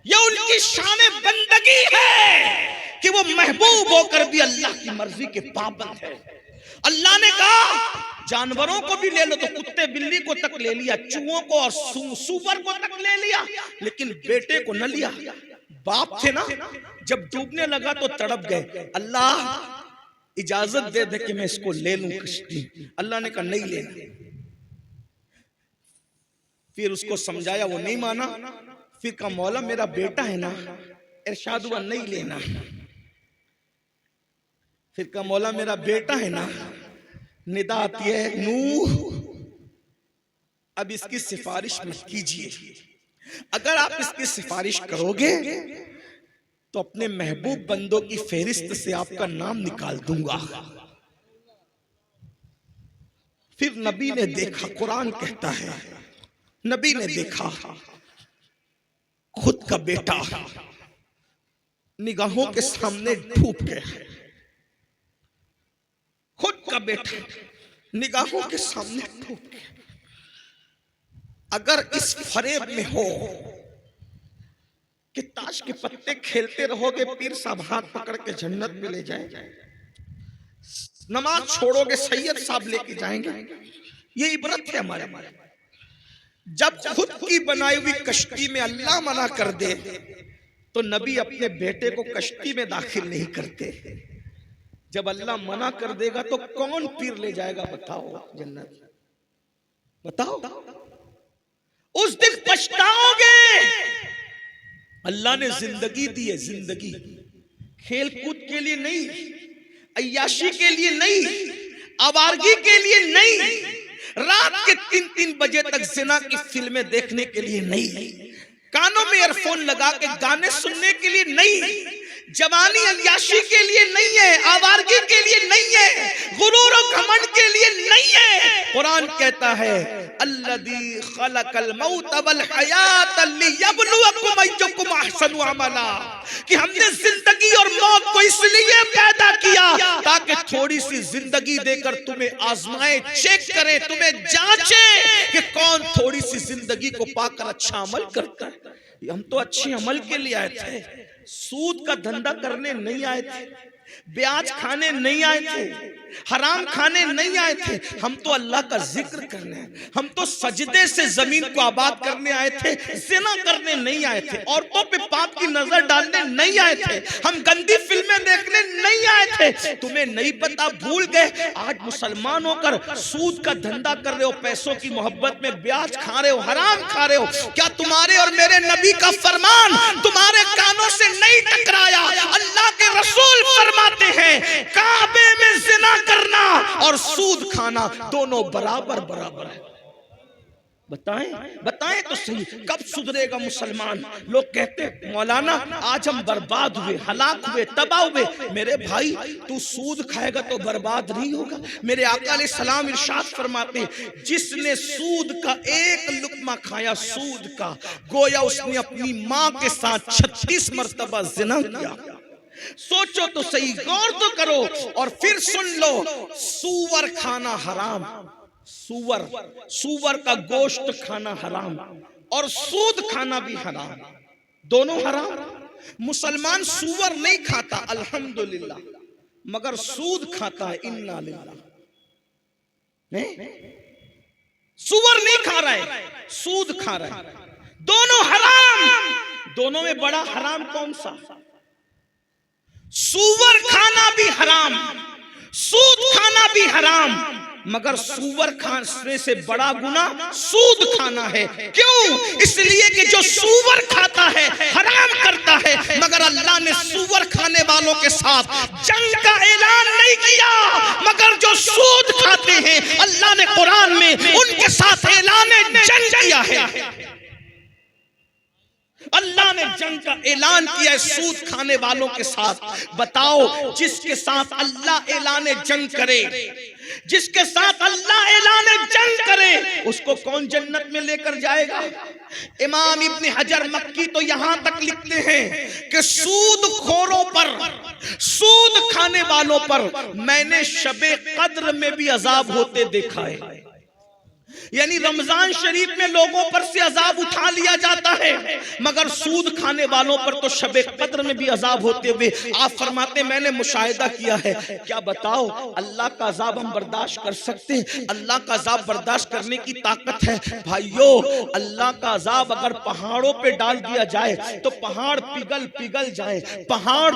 ये उनकी शान बंदगी है कि वो महबूब होकर भी अल्लाह की मर्जी के पाबंद है। अल्लाह ने कहा जानवरों को भी ले लो, तो कुत्ते बिल्ली को तक ले लिया, चूहों को और सूअर को तक ले लिया, लेकिन बेटे को न लिया। बाप थे ना, जब डूबने लगा तो तड़प गए, अल्लाह इजाजत दे दे कि मैं इसको ले लूं कश्ती। अल्लाह ने कहा नहीं लेना। फिर उसको समझाया, वो नहीं माना। फिर कहा मौला मेरा बेटा है ना, इरशाद हुआ नहीं लेना। फिर कहा मौला मेरा बेटा है ना, निदा आती है नूह अब इसकी सिफारिश मत कीजिए, अगर आप इसकी सिफारिश करोगे तो अपने महबूब बंदों की फहरिस्त से आपका नाम निकाल दूंगा। फिर नबी ने देखा, कुरान कहता है नबी ने देखा खुद का बेटा निगाहों के सामने डूब गया, खुद का बेटा निगाहों के सामने डूब गया। अगर इस फरेब में हो कि ताश के पत्ते खेलते रहोगे, पीर साहब हाथ पकड़ के जन्नत में ले जाएंगे, नमाज छोड़ोगे सैयद साहब लेके जाएंगे, ये इबरत है हमारे। जब खुद की बनाई हुई कश्ती में अल्लाह मना कर दे तो नबी अपने बेटे को कश्ती में दाखिल नहीं करते। जब अल्लाह मना कर देगा तो कौन पीर ले जाएगा बताओ जन्नत? बताओ, उस दिन पछताओगे। अल्लाह ने जिंदगी दी है, जिंदगी खेल कूद के लिए नहीं, अय्याशी के लिए नहीं, आवारगी के लिए नहीं, रात के 3-3 बजे तक जिना की फिल्में देखने के लिए नहीं, कानों में ईयरफोन लगा के गाने सुनने के लिए नहीं, जवानी अय्याशी के लिए नहीं है, आवारगी के लिए नहीं है, गुरूर और घमंड के लिए नहीं है। कुरान कहता है अल्लज़ी खलक़ल मौत वल हयात लियब्लुवकुम अय्युकुम अहसनु अमला, कि हमने जिंदगी और मौत को इसलिए पैदा किया ताकि थोड़ी सी जिंदगी देकर तुम्हें आजमाए, चेक करे, तुम्हें जांचे कि कौन थोड़ी सी जिंदगी को पाकर अच्छा अमल करता है। हम तो अच्छे अमल के लिए आए थे, सूद का धंधा करने नहीं आए थे, ब्याज खाने नहीं आए थे, हराम खाने नहीं आए थे। हम तो अल्लाह का जिक्र करने, हम तो सजदे से जमीन को आबाद करने आए थे, ज़िना करने नहीं आए थे, औरतों पे पाप की नजर डालने नहीं आए थे, हम गंदी फिल्में देखने नहीं आए थे। तुम्हें नहीं पता, भूल गए। आज मुसलमान होकर सूद का धंधा कर रहे हो, पैसों की मोहब्बत में ब्याज खा रहे हो, हराम खा रहे हो। क्या तुम्हारे और मेरे नबी का फरमान तुम्हारे कानों से नहीं टकराया? अल्लाह के रसूल फरमाते हैं काबे में ज़िना करना और सूद खाना दोनों बराबर बराबर है। बताएं तो सही, कब सुधरेगा मुसलमान? लोग कहते हैं मौलाना आज हम बर्बाद हुए, हलाक हुए, तबाह हुए। मेरे भाई तू सूद खाएगा तो बर्बाद नहीं होगा। मेरे आका अलैहि सलाम इरशाद फरमाते हैं जिसने सूद का एक लुकमा खाया, सूद का, गोया उसने अपनी माँ के साथ 36 मर्तबा ज़िना किया। सोचो तो सही, गौर तो करो और फिर सुन लो। सूअर खाना हराम, सूअर का गोश्त खाना हराम और सूद खाना भी हराम, दोनों हराम। मुसलमान सूअर नहीं खाता अल्हम्दुलिल्लाह, मगर सूद खाता है। इन्ना लिल्लाह, सूअर नहीं खा रहा है, सूद खा रहा है, दोनों हराम। दोनों में बड़ा हराम कौन सा? सूअर खाना भी हराम, सूद खाना भी हराम, मगर सूअर खाने से बड़ा गुना सूद खाना है। क्यों? इसलिए कि जो सूअर खाता है हराम करता है, मगर अल्लाह ने सूअर खाने वालों के साथ जंग का ऐलान नहीं किया, मगर जो सूद खाते हैं अल्लाह ने कुरान में उनके साथ ऐलान जंग किया है। अल्लाह ने जंग का ऐलान किया है सूद खाने वालों के साथ। बताओ, जिसके साथ अल्लाह ऐलान जंग करे, जिसके साथ अल्लाह ऐलान जंग करे, उसको कौन जन्नत में लेकर जाएगा? इमाम इब्न हजर मक्की तो यहां तक लिखते हैं कि सूद खोरों पर, सूद खाने वालों पर मैंने शबे कद्र में भी अजाब होते देखा है। यानी रमजान शरीफ में लोगों पर से अजाब उठा लिया जाता है, मगर सूद खाने वालों पर तो शबे कद्र में भी अजाब होते हुए आप फरमाते मैंने मुशाहिदा किया है। क्या बताओ, अल्लाह का अजाब हम बर्दाश्त कर सकते हैं? अल्लाह का अजाब बर्दाश्त करने की ताकत है? भाइयों, अल्लाह का अजाब अगर पहाड़ों पे डाल दिया जाए तो पहाड़ पिघल जाए, पहाड़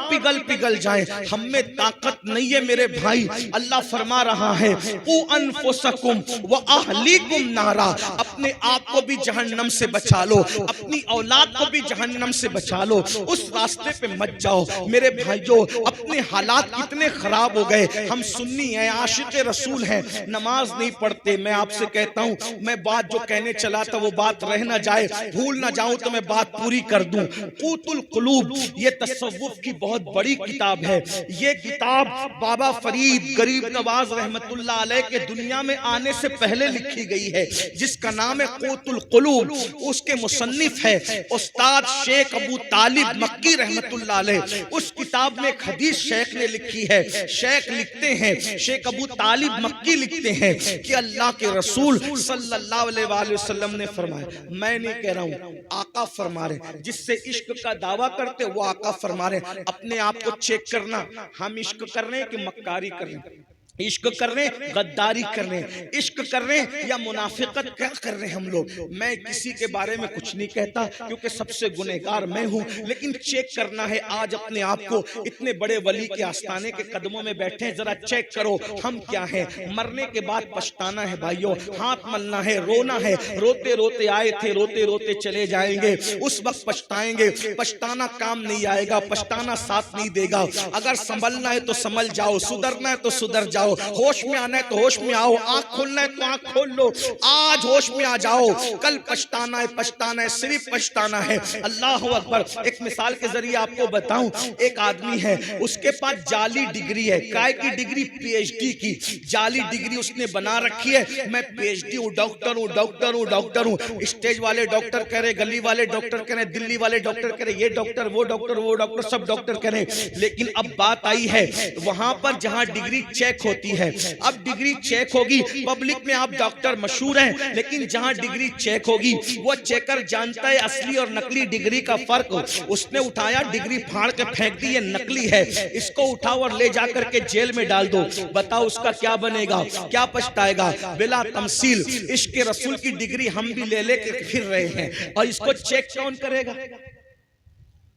पिघल जाए। हम में ताकत नहीं है मेरे भाई। अल्लाह फरमा रहा है क़ू अनफुसकुम व अहलीकुम नारा, अपने आप को भी जहन्नम से बचा लो, अपनी औलाद को भी जहन्नम से बचा लो। उस रास्ते पे मत जाओ मेरे भाइयों। अपने हालात कितने खराब हो गए। हम सुन्नी हैं, आशिक रसूल हैं, नमाज नहीं पढ़ते। मैं आपसे कहता हूँ, मैं बात जो कहने चला था वो बात रह ना जाए, भूल ना जाऊं तो मैं बात पूरी कर दूं। क़ूतुल क़ुलूब ये तसव्वुफ की बहुत बड़ी किताब है। ये किताब बाबा फरीद गरीब नवाज रहमतुल्लाह अलैह के दुनिया में आने से पहले लिखी गई है, जिसका नाम है क़ूतुल क़ुलूब। उसके मुसन्निफ है उस्ताद शेख अबू तालिब मक्की रहमतुल्लाह अलैह। उस किताब में एक हदीस शेख ने लिखी है। शेख लिखते हैं, शेख अबू तालिब मक्की लिखते हैं कि अल्लाह के रसूल सल्लल्लाहु अलैहि वसल्लम ने फरमाया, मैं नहीं कह रहा हूँ, आका फरमा रहे, जिससे इश्क का दावा करते वो आका फरमा रहे, अपने आप को चेक करना, हम इश्क कर रहे हैं कि मक्कारी कर रहे हैं। इश्क कर रहे हैं, गद्दारी कर रहे हैं, इश्क कर रहे हैं या मुनाफिकत क्या कर रहे हैं हम लोग। मैं किसी के बारे में कुछ नहीं कहता क्योंकि सबसे गुनहगार मैं हूं, लेकिन चेक करना है आज अपने आप को। इतने बड़े वली के आस्थाने के कदमों में बैठे हैं, जरा चेक करो हम क्या हैं। मरने के बाद पछताना है भाइयों, हाथ मलना है, रोना है। रोते रोते आए थे, रोते रोते चले जाएंगे, उस वक्त पछताएंगे। पछताना काम नहीं आएगा, पछताना साथ नहीं देगा। अगर संभलना है तो संभल जाओ, सुधरना है तो सुधर जाओ, होश में आना है तो होश में आओ, आंख खोलना है तो आंख खोल लो। आज होश में आ जाओ, कल पछताना है, पछताना है, सिर्फ पछताना है। अल्लाह अकबर। एक मिसाल के जरिए आपको बताऊं, एक आदमी है, उसके पास जाली डिग्री है। काय की डिग्री? पीएचडी की जाली डिग्री उसने बना रखी है। मैं पीएचडी हूं, डॉक्टर हूं, डॉक्टर हूं, डॉक्टर हूं। स्टेज वाले डॉक्टर कह रहे, गली वाले डॉक्टर कह रहे, दिल्ली वाले डॉक्टर कह रहे, ये डॉक्टर वो डॉक्टर वो डॉक्टर, सब डॉक्टर कह रहे। लेकिन अब बात आई है वहां पर जहां डिग्री चेक होती है। अब डिग्री चेक होगी, पब्लिक में आप डॉक्टर मशहूर हैं, लेकिन जहां डिग्री चेक होगी वो चेकर जानता है असली और नकली डिग्री का फर्क। उसने उठाया, डिग्री फाड़ के फेंक दी, ये नकली है, इसको उठाओ और ले जाकर के जेल में डाल दो। बताओ उसका क्या बनेगा, क्या पछताएगा? बिला तमसील इश्क रसूल की डिग्री हम भी ले लेके फिर रहे हैं, और इसको चेक कौन करेगा?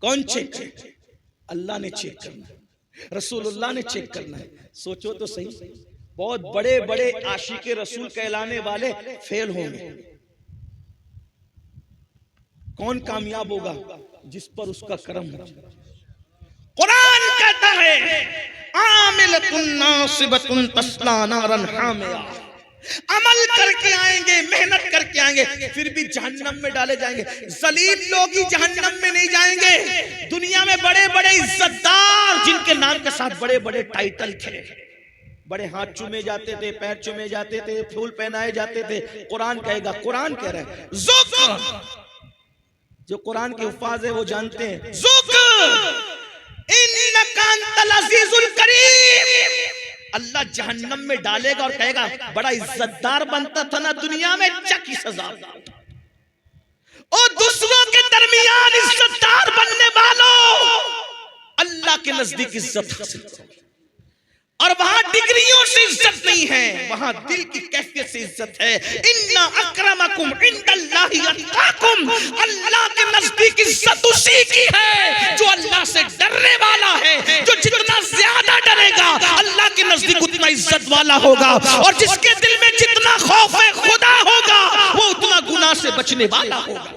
कौन चेक? अल्लाह ने चेक करना है, रसूलुल्लाह ने चेक करना है। सोचो तो सही, बहुत बड़े बड़े आशिके रसूल कहलाने वाले फेल होंगे। कौन कामयाब होगा? जिस पर उसका करम हो। कुरान कहता है आमिलतुन नासिबतुन तस्ला नारन हामिया। अमल करके आएंगे, मेहनत करके आएंगे, फिर भी जहन्नम में डाले जाएंगे। जलील लोग ही जहन्नम में नहीं जाएंगे। दुनिया में बड़े बड़े इज्जतदार जिनके नाम के साथ बड़े बड़े टाइटल थे, बड़े हाथ चूमे जाते थे, पैर चूमे जाते थे, फूल पहनाए जाते थे, कुरान कहेगा, कुरान कह रहा है ज़ुक। जो कुरान के हुफ़ाज़ है वो जानते हैं, ज़ुक इन्नका अंतल अज़ीज़ुल करीम। अल्लाह जहन्नम में डालेगा और कहेगा बड़ा इज्जतदार बनता था ना दुनिया में, चकी सजा। और दूसरों के दरमियान इज्जतदार बनने वालों अल्लाह के नजदीक इज्जत हासिल करो। और वहां डिग्रियों से इज्जत नहीं है, वहां दिल की कैफियत से इज्जत है। इन्ना अक्रमकुम इंदल्लाहि अत्काकुम। अल्लाह के नजदीक इज्जत उसी की है जो अल्लाह से डरने वाला है। जो जितना ज्यादा डरेगा अल्लाह के नजदीक उतना इज्जत वाला होगा, और जिसके दिल में जितना खौफ है खुदा होगा वो उतना गुनाह से बचने वाला होगा।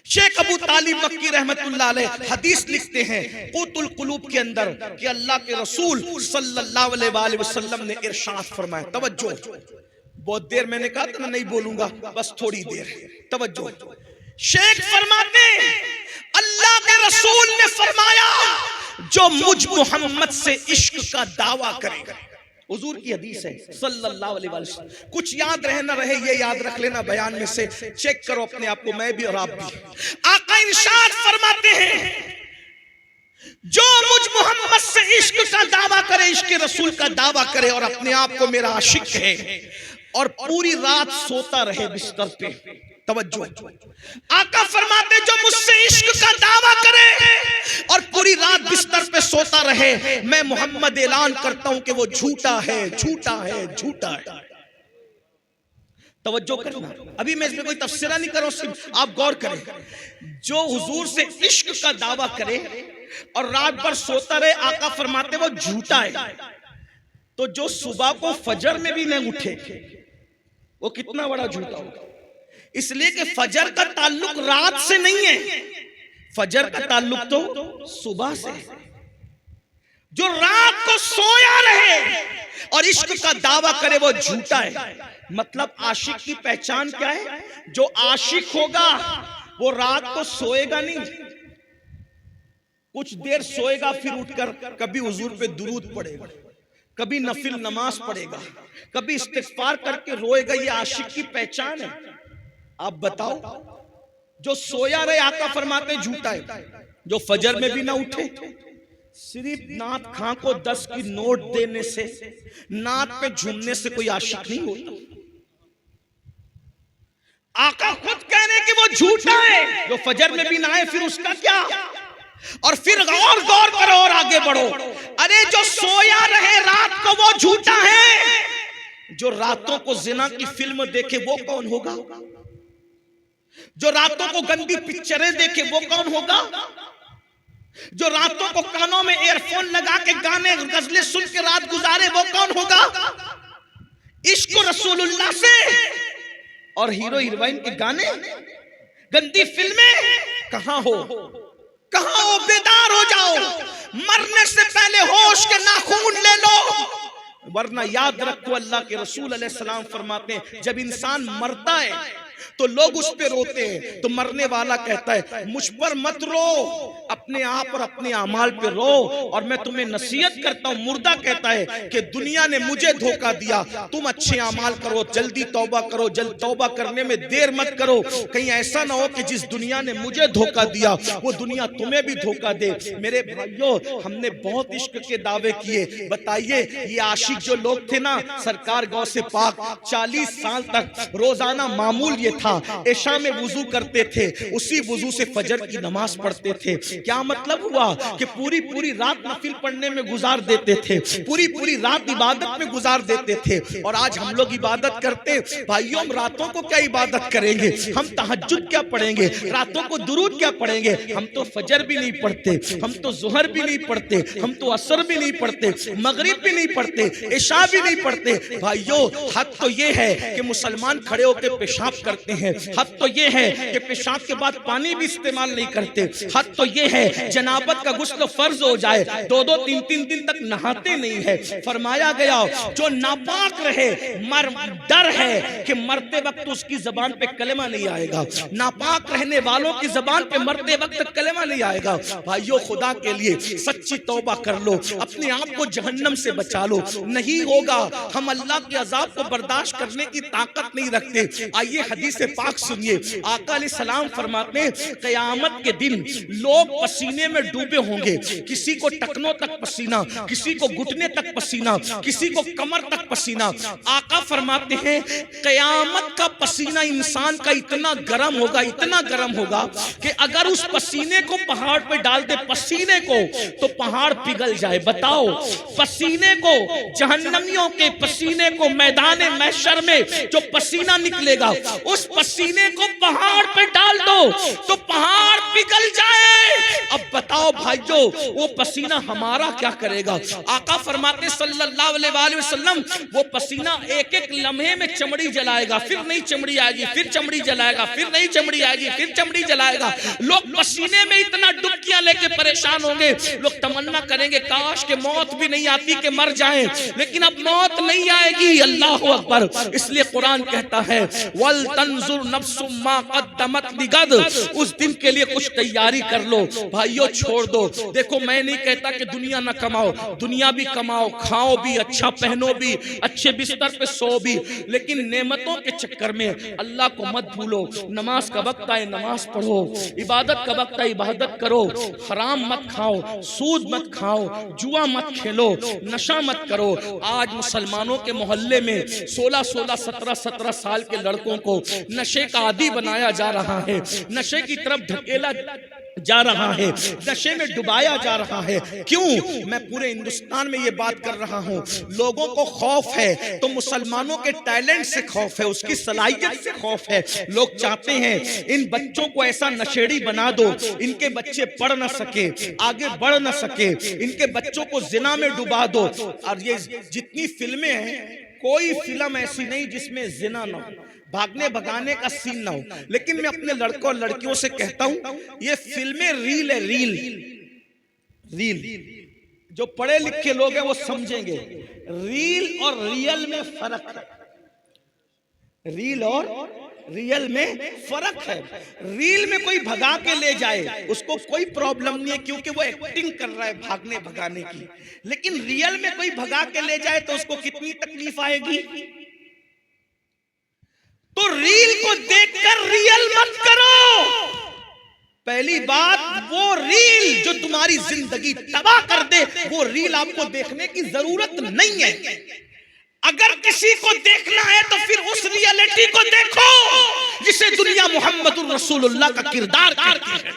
शेख अबू तालिब मक्की रहमतुल्लाह अलैह हदीस लिखते हैं क़ुतुल क़ुलूब के अंदर कि अल्लाह के रसूल सल्लल्लाहु अलैहि वसल्लम ने इरशाद फरमाया, तवज्जो, बहुत देर मैंने कहा था ना नहीं बोलूंगा, बस थोड़ी देर, तवज्जो। शेख फरमाते अल्लाह के रसूल ने फरमाया जो मुझ मोहम्मद से इश्क का दावा करेगा, हुजूर की हदीस है सल्लल्लाहु अलैहि वसल्लम। कुछ याद रहे ना रहे ये याद रख लेना, बयान में से चेक करो अपने आप को, मैं भी और आप भी। आका इरशाद फरमाते हैं जो मुझ मोहम्मद से इश्क का दावा करे, इश्क रसूल का दावा करे और अपने आप को मेरा आशिक है और पूरी रात सोता रहे बिस्तर पे, तवज्जो, आका फरमाते जो मुझसे इश्क का दावा करे और पूरी रात बिस्तर पे सोता रहे, मैं मोहम्मद ऐलान करता हूं कि वो झूठा है, झूठा है, झूठा है। तवज्जो करना, अभी मैं इसमें कोई तफसीरा नहीं कर रहा हूं, सिर्फ आप गौर करें। जो हुजूर से इश्क का दावा करे और रात भर सोता रहे, आका फरमाते वो झूठा है। तो जो सुबह को फजर में भी न उठे वो कितना बड़ा झूठा होगा। इसलिए कि फजर का ताल्लुक रात से नहीं है, फजर का ताल्लुक तो सुबह से है। जो रात को सोया रहे और इश्क का दावा करे वो झूठा है। मतलब आशिक की पहचान क्या है? जो आशिक होगा वो रात को सोएगा नहीं, कुछ देर सोएगा, फिर उठकर कभी हुजूर पे दुरूद पड़ेगा, कभी नफिल नमाज पढ़ेगा, कभी इस्तिग़फ़ार करके रोएगा। ये आशिक की पहचान है। आप बताओ जो सोया रहे, आका फरमाते झूठा है। जो फजर में भी ना उठे, सिर्फ नात खां को 10 की नोट देने से, नात पे झूमने से कोई आशिक नहीं होता। आका खुद कह रहे कि वो झूठा है। जो फजर में भी ना आए फिर उसका क्या? और फिर और गौर करो और आगे बढ़ो। अरे जो सोया रहे रात को वो झूठा है, जो रातों को जिना की फिल्म देखे वो कौन होगा? जो रातों को गंदी पिक्चरें देखे वो कौन होगा? जो रातों को कानों में एयरफोन लगा के गाने गजलें सुन के रात गुजारे वो कौन होगा? इश्क रसूलुल्लाह से और हीरो हीरोइन के गाने, गंदी फिल्में कहां हो? कहां हो? बेदार हो जाओ, मरने से पहले होश के नाखून ले लो, वरना याद रखो अल्लाह के रसूल अलैहिस्सलाम फरमाते हैं जब इंसान मरता है तो लोग उस पे रोते हैं, तो मरने वाला कहता है मुझ पर मत रो, अपने आप और अपने अमाल पे रो, और मैं तुम्हें नसीहत करता हूं। मुर्दा कहता है कि दुनिया ने मुझे धोखा दिया, तुम अच्छे अमाल करो, जल्दी तौबा करो, जल्द तौबा करने में देर मत करो, कहीं ऐसा ना हो कि जिस दुनिया ने मुझे धोखा दिया वो दुनिया तुम्हें भी धोखा दे। मेरे भाइयों, हमने बहुत इश्क के दावे किए। बताइए ये आशिक जो लोग थे ना, सरकार गौ से पाक 40 साल तक रोजाना मामूल ये था, ऐशा में वुजू करते थे, उसी वुजू से फजर की नमाज पढ़ते थे। क्या मतलब हुआ कि पूरी पूरी रात नफिल पढ़ने में गुजार देते थे, पूरी पूरी रात इबादत में गुजार देते थे। और आज हम लोग इबादत करते, भाइयों हम रातों को क्या इबादत करेंगे? हम तहज्जुद क्या पढ़ेंगे? रातों को दुरूद क्या पढ़ेंगे? हम तो फजर भी नहीं पढ़ते, हम तो जुहर भी नहीं पढ़ते, हम तो असर भी नहीं पढ़ते, मगरिब भी नहीं पढ़ते, इशा भी नहीं पढ़ते। भाइयों हक तो ये है कि मुसलमान खड़े होकर पेशाब करते हैं, हक तो ये है कि पेशाब के बाद पानी भी इस्तेमाल नहीं करते, हक तो ये है जनाबत का गुस्ल फर्ज हो जाए, 2-2 3-3 दिन तक नहाते नहीं है। फरमाया गया जो नापाक रहे डर है कि मरते वक्त उसकी जबान पे कलेमा नहीं आएगा, नापाक रहने वालों की जबान पे मरते वक्त कलेमा नहीं आएगा। भाइयों खुदा के लिए सच्ची तौबा कर लो, अपने आप को जहन्नम से बचा लो। नहीं होगा, हम अल्लाह के अजाब को बर्दाश्त करने की ताकत नहीं रखते। आइए हदीस पाक सुनिए, आका अलैहिस्सलाम फरमाते हैं क़यामत के दिन लोग पसीने में डूबे होंगे, किसी को टखनों तक पसीना, किसी को घुटने तक पसीना, किसी को कमर तक पसीना। आका फरमाते हैं क़यामत का पसीना इंसान का इतना गर्म होगा, इतना गर्म होगा कि अगर उस पसीने को पहाड़ पे डाल दे, पसीने को, तो पहाड़ पिघल जाए। बताओ, पसीने को, जहन्नमियों के पसीने को मैदान महशर में जो पसीना निकलेगा, उस पसीने को पहाड़ पे डाल दो तो पहाड़ पिघल जाए। अब बताओ भाइयों वो पसीना हमारा क्या करेगा? आका फरमाते सल्लल्लाहु अलैहि वसल्लम वो पसीना एक एक लम्हे में चमड़ी जलाएगा, फिर नई चमड़ी आएगी, फिर चमड़ी जलाएगा, फिर नई चमड़ी आएगी, फिर चमड़ी जलाएगा। लोग पसीने में इतना डुबकियां लेके परेशान होंगे, लोग तमन्ना करेंगे काश के मौत भी नहीं आती कि मर जाएं, लेकिन अब मौत नहीं आएगी। अल्लाहु अकबर। इसलिए कुरान कहता है वल तंजुर नफ्सुम मा क़द्दमत लिगद, उस दिन के लिए कुछ तैयारी कर लो। भाइयों छोड़ दो, देखो मैं नहीं कहता कि दुनिया ना कमाओ, दुनिया भी कमाओ, खाओ भी, अच्छा पहनो भी, अच्छे बिस्तर पे सो भी, लेकिन नेमतों के चक्कर में अल्लाह को मत भूलो। नमाज का वक्त आए नमाज पढ़ो, इबादत का वक्त आए इबादत करो, हराम मत खाओ, सूद मत खाओ, जुआ मत खेलो, नशा मत करो। आज मुसलमानों के मोहल्ले में 16-16, 17-17 साल के लड़कों को नशे का आदी बनाया जा रहा है, नशे की तरफ ढकेला जा रहा है, नशे में डुबाया जा रहा है। क्यों? मैं पूरे हिंदुस्तान में ये बात कर रहा हूँ। लोगों को खौफ है तो मुसलमानों के टैलेंट से खौफ है, उसकी सलाहियत से खौफ है। लोग चाहते हैं इन बच्चों को ऐसा नशेड़ी बना दो, इनके बच्चे पढ़ ना सके, आगे बढ़ ना सके, इनके बच्चों को जिना में डुबा दो। और ये जितनी फिल्में हैं, कोई फिल्म ऐसी नहीं जिसमें जिना ना हो, भागने भगाने का सीन ना हो। लेकिन मैं अपने लड़कों और लड़कियों से कहता हूं ये फिल्में रील है, रील रील। जो पढ़े लिखे लोग हैं वो समझेंगे रील और रियल में फर्क है, रील और रियल में फर्क है। रील में कोई भगा के ले जाए उसको कोई प्रॉब्लम नहीं है क्योंकि वो एक्टिंग कर रहा है भागने भगाने की, लेकिन रियल में कोई भगा के ले जाए तो उसको कितनी तकलीफ आएगी। तो रील को देखकर रियल मत करो। पहली बात, वो रील जो तुम्हारी जिंदगी तबाह कर दे वो रील आपको देखने की जरूरत नहीं है। अगर किसी को देखना है तो फिर उस रियलिटी को देखो जिसे दुनिया मोहम्मदुर रसूलुल्लाह का किरदार करती है।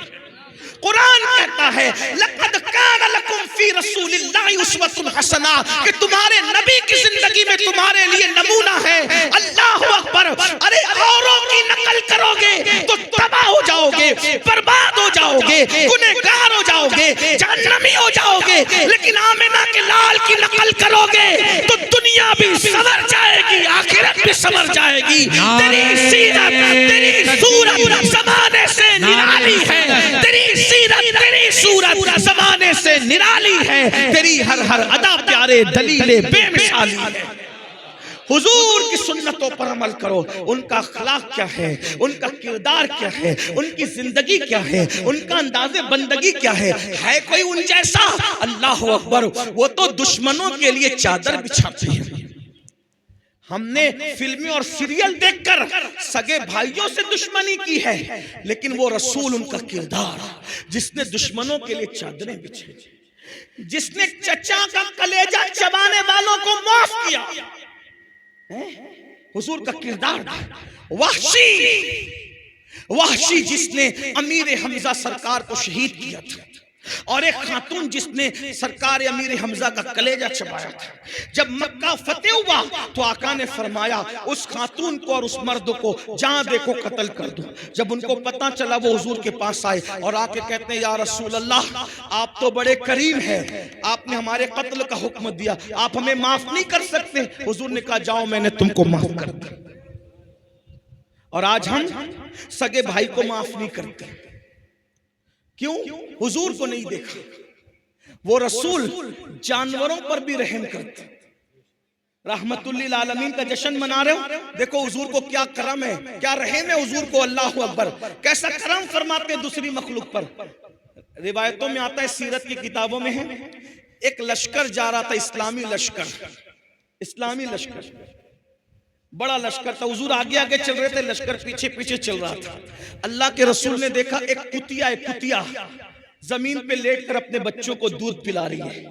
कुरान कहता है लक़द कान लकुम फी रसूलिल्लाहि उस्वतुन हसना, कि तुम्हारे नबी की जिंदगी में तुम्हारे लिए नमूना है। अल्लाह अकबर। अरे औरों की नकल करोगे तो तबाह हो जाओगे, बर्बाद हो जाओगे, गुनहगार हो जाओगे, जहन्नमी हो जाओगे। लेकिन आमिना के लाल की नकल करोगे तो दुनिया भी संवर जाएगी, आखिरत भी संवर जाएगी। तेरी सीरत, तेरी सूरत ज़माने से निराली है, तेरी सीरत, तेरी सूरत ज़माने से निराली है, तेरी हर हर अदा प्यारे दलीले बेमिसाली है। हुजूर की सुन्नतों पर अमल करो। उनका अखलाक क्या है, उनका किरदार क्या है, उनकी जिंदगी क्या है, उनका अंदाज़े बंदगी क्या है कोई उन जैसा? अल्लाह अकबर। वो तो दुश्मनों के लिए चादर बिछाते हैं। हमने फिल्में और सीरियल देखकर सगे भाइयों से दुश्मनी की है, लेकिन वो रसूल, उनका किरदार, जिसने दुश्मनों के लिए चादरें बिछाई, जिसने चचा का कलेजा चबाने वालों को माफ किया, हुजूर का किरदार। वहशी जिसने अमीर हमजा सरकार को शहीद किया था, और एक खातून जिसने सरकार अमीर हमजा का कलेजा चबाया था। जब मक्का फतेह हुआ तो आका ने फरमाया उस खातून को और उस मर्द को जहां देखो कत्ल कर दो। जब उनको पता चला वो हुजूर के पास आए और आके कहते हैं या रसूल अल्लाह, आप तो बड़े करीम हैं, आपने हमारे कत्ल का हुक्म दिया, आप हमें माफ नहीं कर सकते? हुजूर ने कहा जाओ, मैंने तुमको माफ कर दिया। और आज हम सगे भाई को माफ नहीं करते। क्यों? हुजूर को नहीं देखा। वो रसूल जानवरों पर भी रहम करते। रहमतुल्लिल आलमीन का जश्न मना रहे हो, देखो हुजूर को क्या करम है, क्या रहम है हुजूर को। अल्लाह अकबर। कैसा करम फरमाते हैं दूसरी मखलूक पर। रिवायतों में आता है, सीरत की किताबों में है, एक लश्कर जा रहा था, इस्लामी लश्कर, बड़ा लश्कर था। हुजूर आगे आगे चल रहे थे, लश्कर पीछे पीछे चल रहा था। अल्लाह के रसूल ने देखा एक कुतिया जमीन पे लेटकर अपने बच्चों को दूध पिला रही है।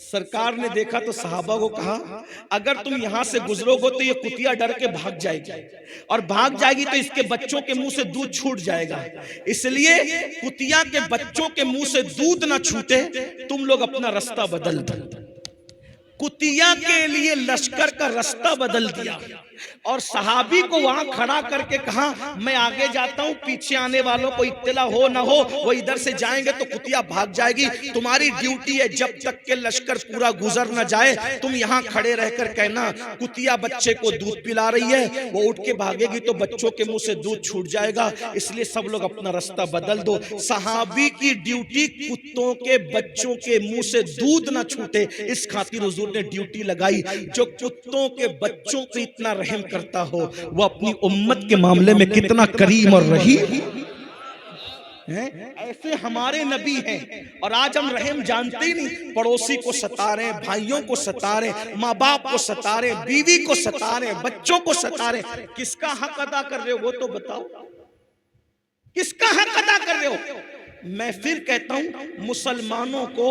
सरकार ने देखा तो सहाबा को कहा, अगर तुम यहां से गुजरोगे तो ये कुतिया डर के भाग जाएगी, और भाग जाएगी तो इसके बच्चों के मुंह से दूध छूट जाएगा। इसलिए कुतिया के बच्चों के मुंह से दूध ना छूटे, तुम लोग अपना रास्ता बदल दो। कुतिया के लिए लश्कर का रास्ता बदल दिया और सहाबी को वहां खड़ा करके कहा, मैं आगे जाता हूं, पीछे आने वालों को इत्तला हो ना हो, वो इधर से जाएंगे तो कुतिया भाग जाएगी। तुम्हारी ड्यूटी है, जब तक के लश्कर पूरा गुजर ना जाए, तुम यहां खड़े रहकर कहना कुतिया बच्चे को दूध पिला रही है, वो उठ के भागेगी तो बच्चों के मुंह से दूध छूट जाएगा, इसलिए सब लोग अपना रास्ता बदल दो। सहाबी की ड्यूटी कुत्तों के बच्चों के मुंह से दूध ना छूटे, इस खातिर हुजूर ने ड्यूटी लगाई। जो कुत्तों के बच्चों पे इतना रहम करता हो, वो अपनी उम्मत के मामले में कितना करीम और रहीम है। ऐसे हमारे नबी हैं। और आज हम रहम जानते ही नहीं, पड़ोसी को सता रहे, भाइयों को सता रहे, माँ बाप को सता रहे, बीवी को सता रहे, बच्चों को सता रहे। किसका हक अदा कर रहे हो वो तो बताओ, किसका हक अदा कर रहे हो? मैं फिर कहता हूं, मुसलमानों को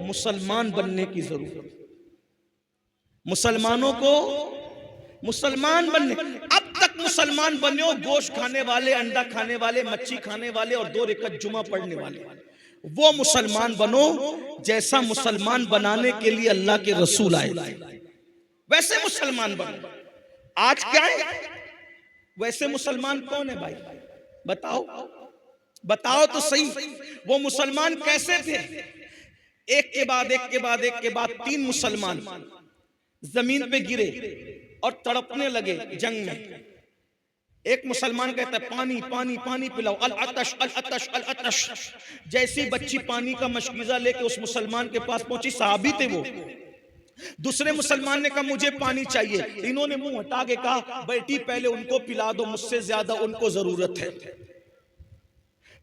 मुसलमान बनने की जरूरत, मुसलमानों को मुसलमान बनने। अब तक मुसलमान बने हो गोश्त खाने वाले, अंडा खाने वाले, मच्छी खाने वाले और 2 रकात जुमा पढ़ने वाले, वो मुसलमान बनो जैसा मुसलमान बनाने के लिए अल्लाह के रसूल आए, वैसे मुसलमान बनो। आज क्या है, वैसे मुसलमान कौन है भाई? बताओ तो सही। वो मुसलमान कैसे थे? एक के बाद 3 मुसलमान जमीन पे गिरे और तड़पने लगे जंग में। एक मुसलमान कहता है पानी पानी पानी पिलाओ, अल अतश अल अतश अल अतश। जैसी बच्ची पानी का मशकीजा लेके उस मुसलमान के पास पहुंची, सहाबी थे वो, दूसरे मुसलमान ने कहा मुझे पानी चाहिए। इन्होंने मुंह हटा के कहा बेटी पहले उनको पिला दो, मुझसे ज्यादा उनको जरूरत है।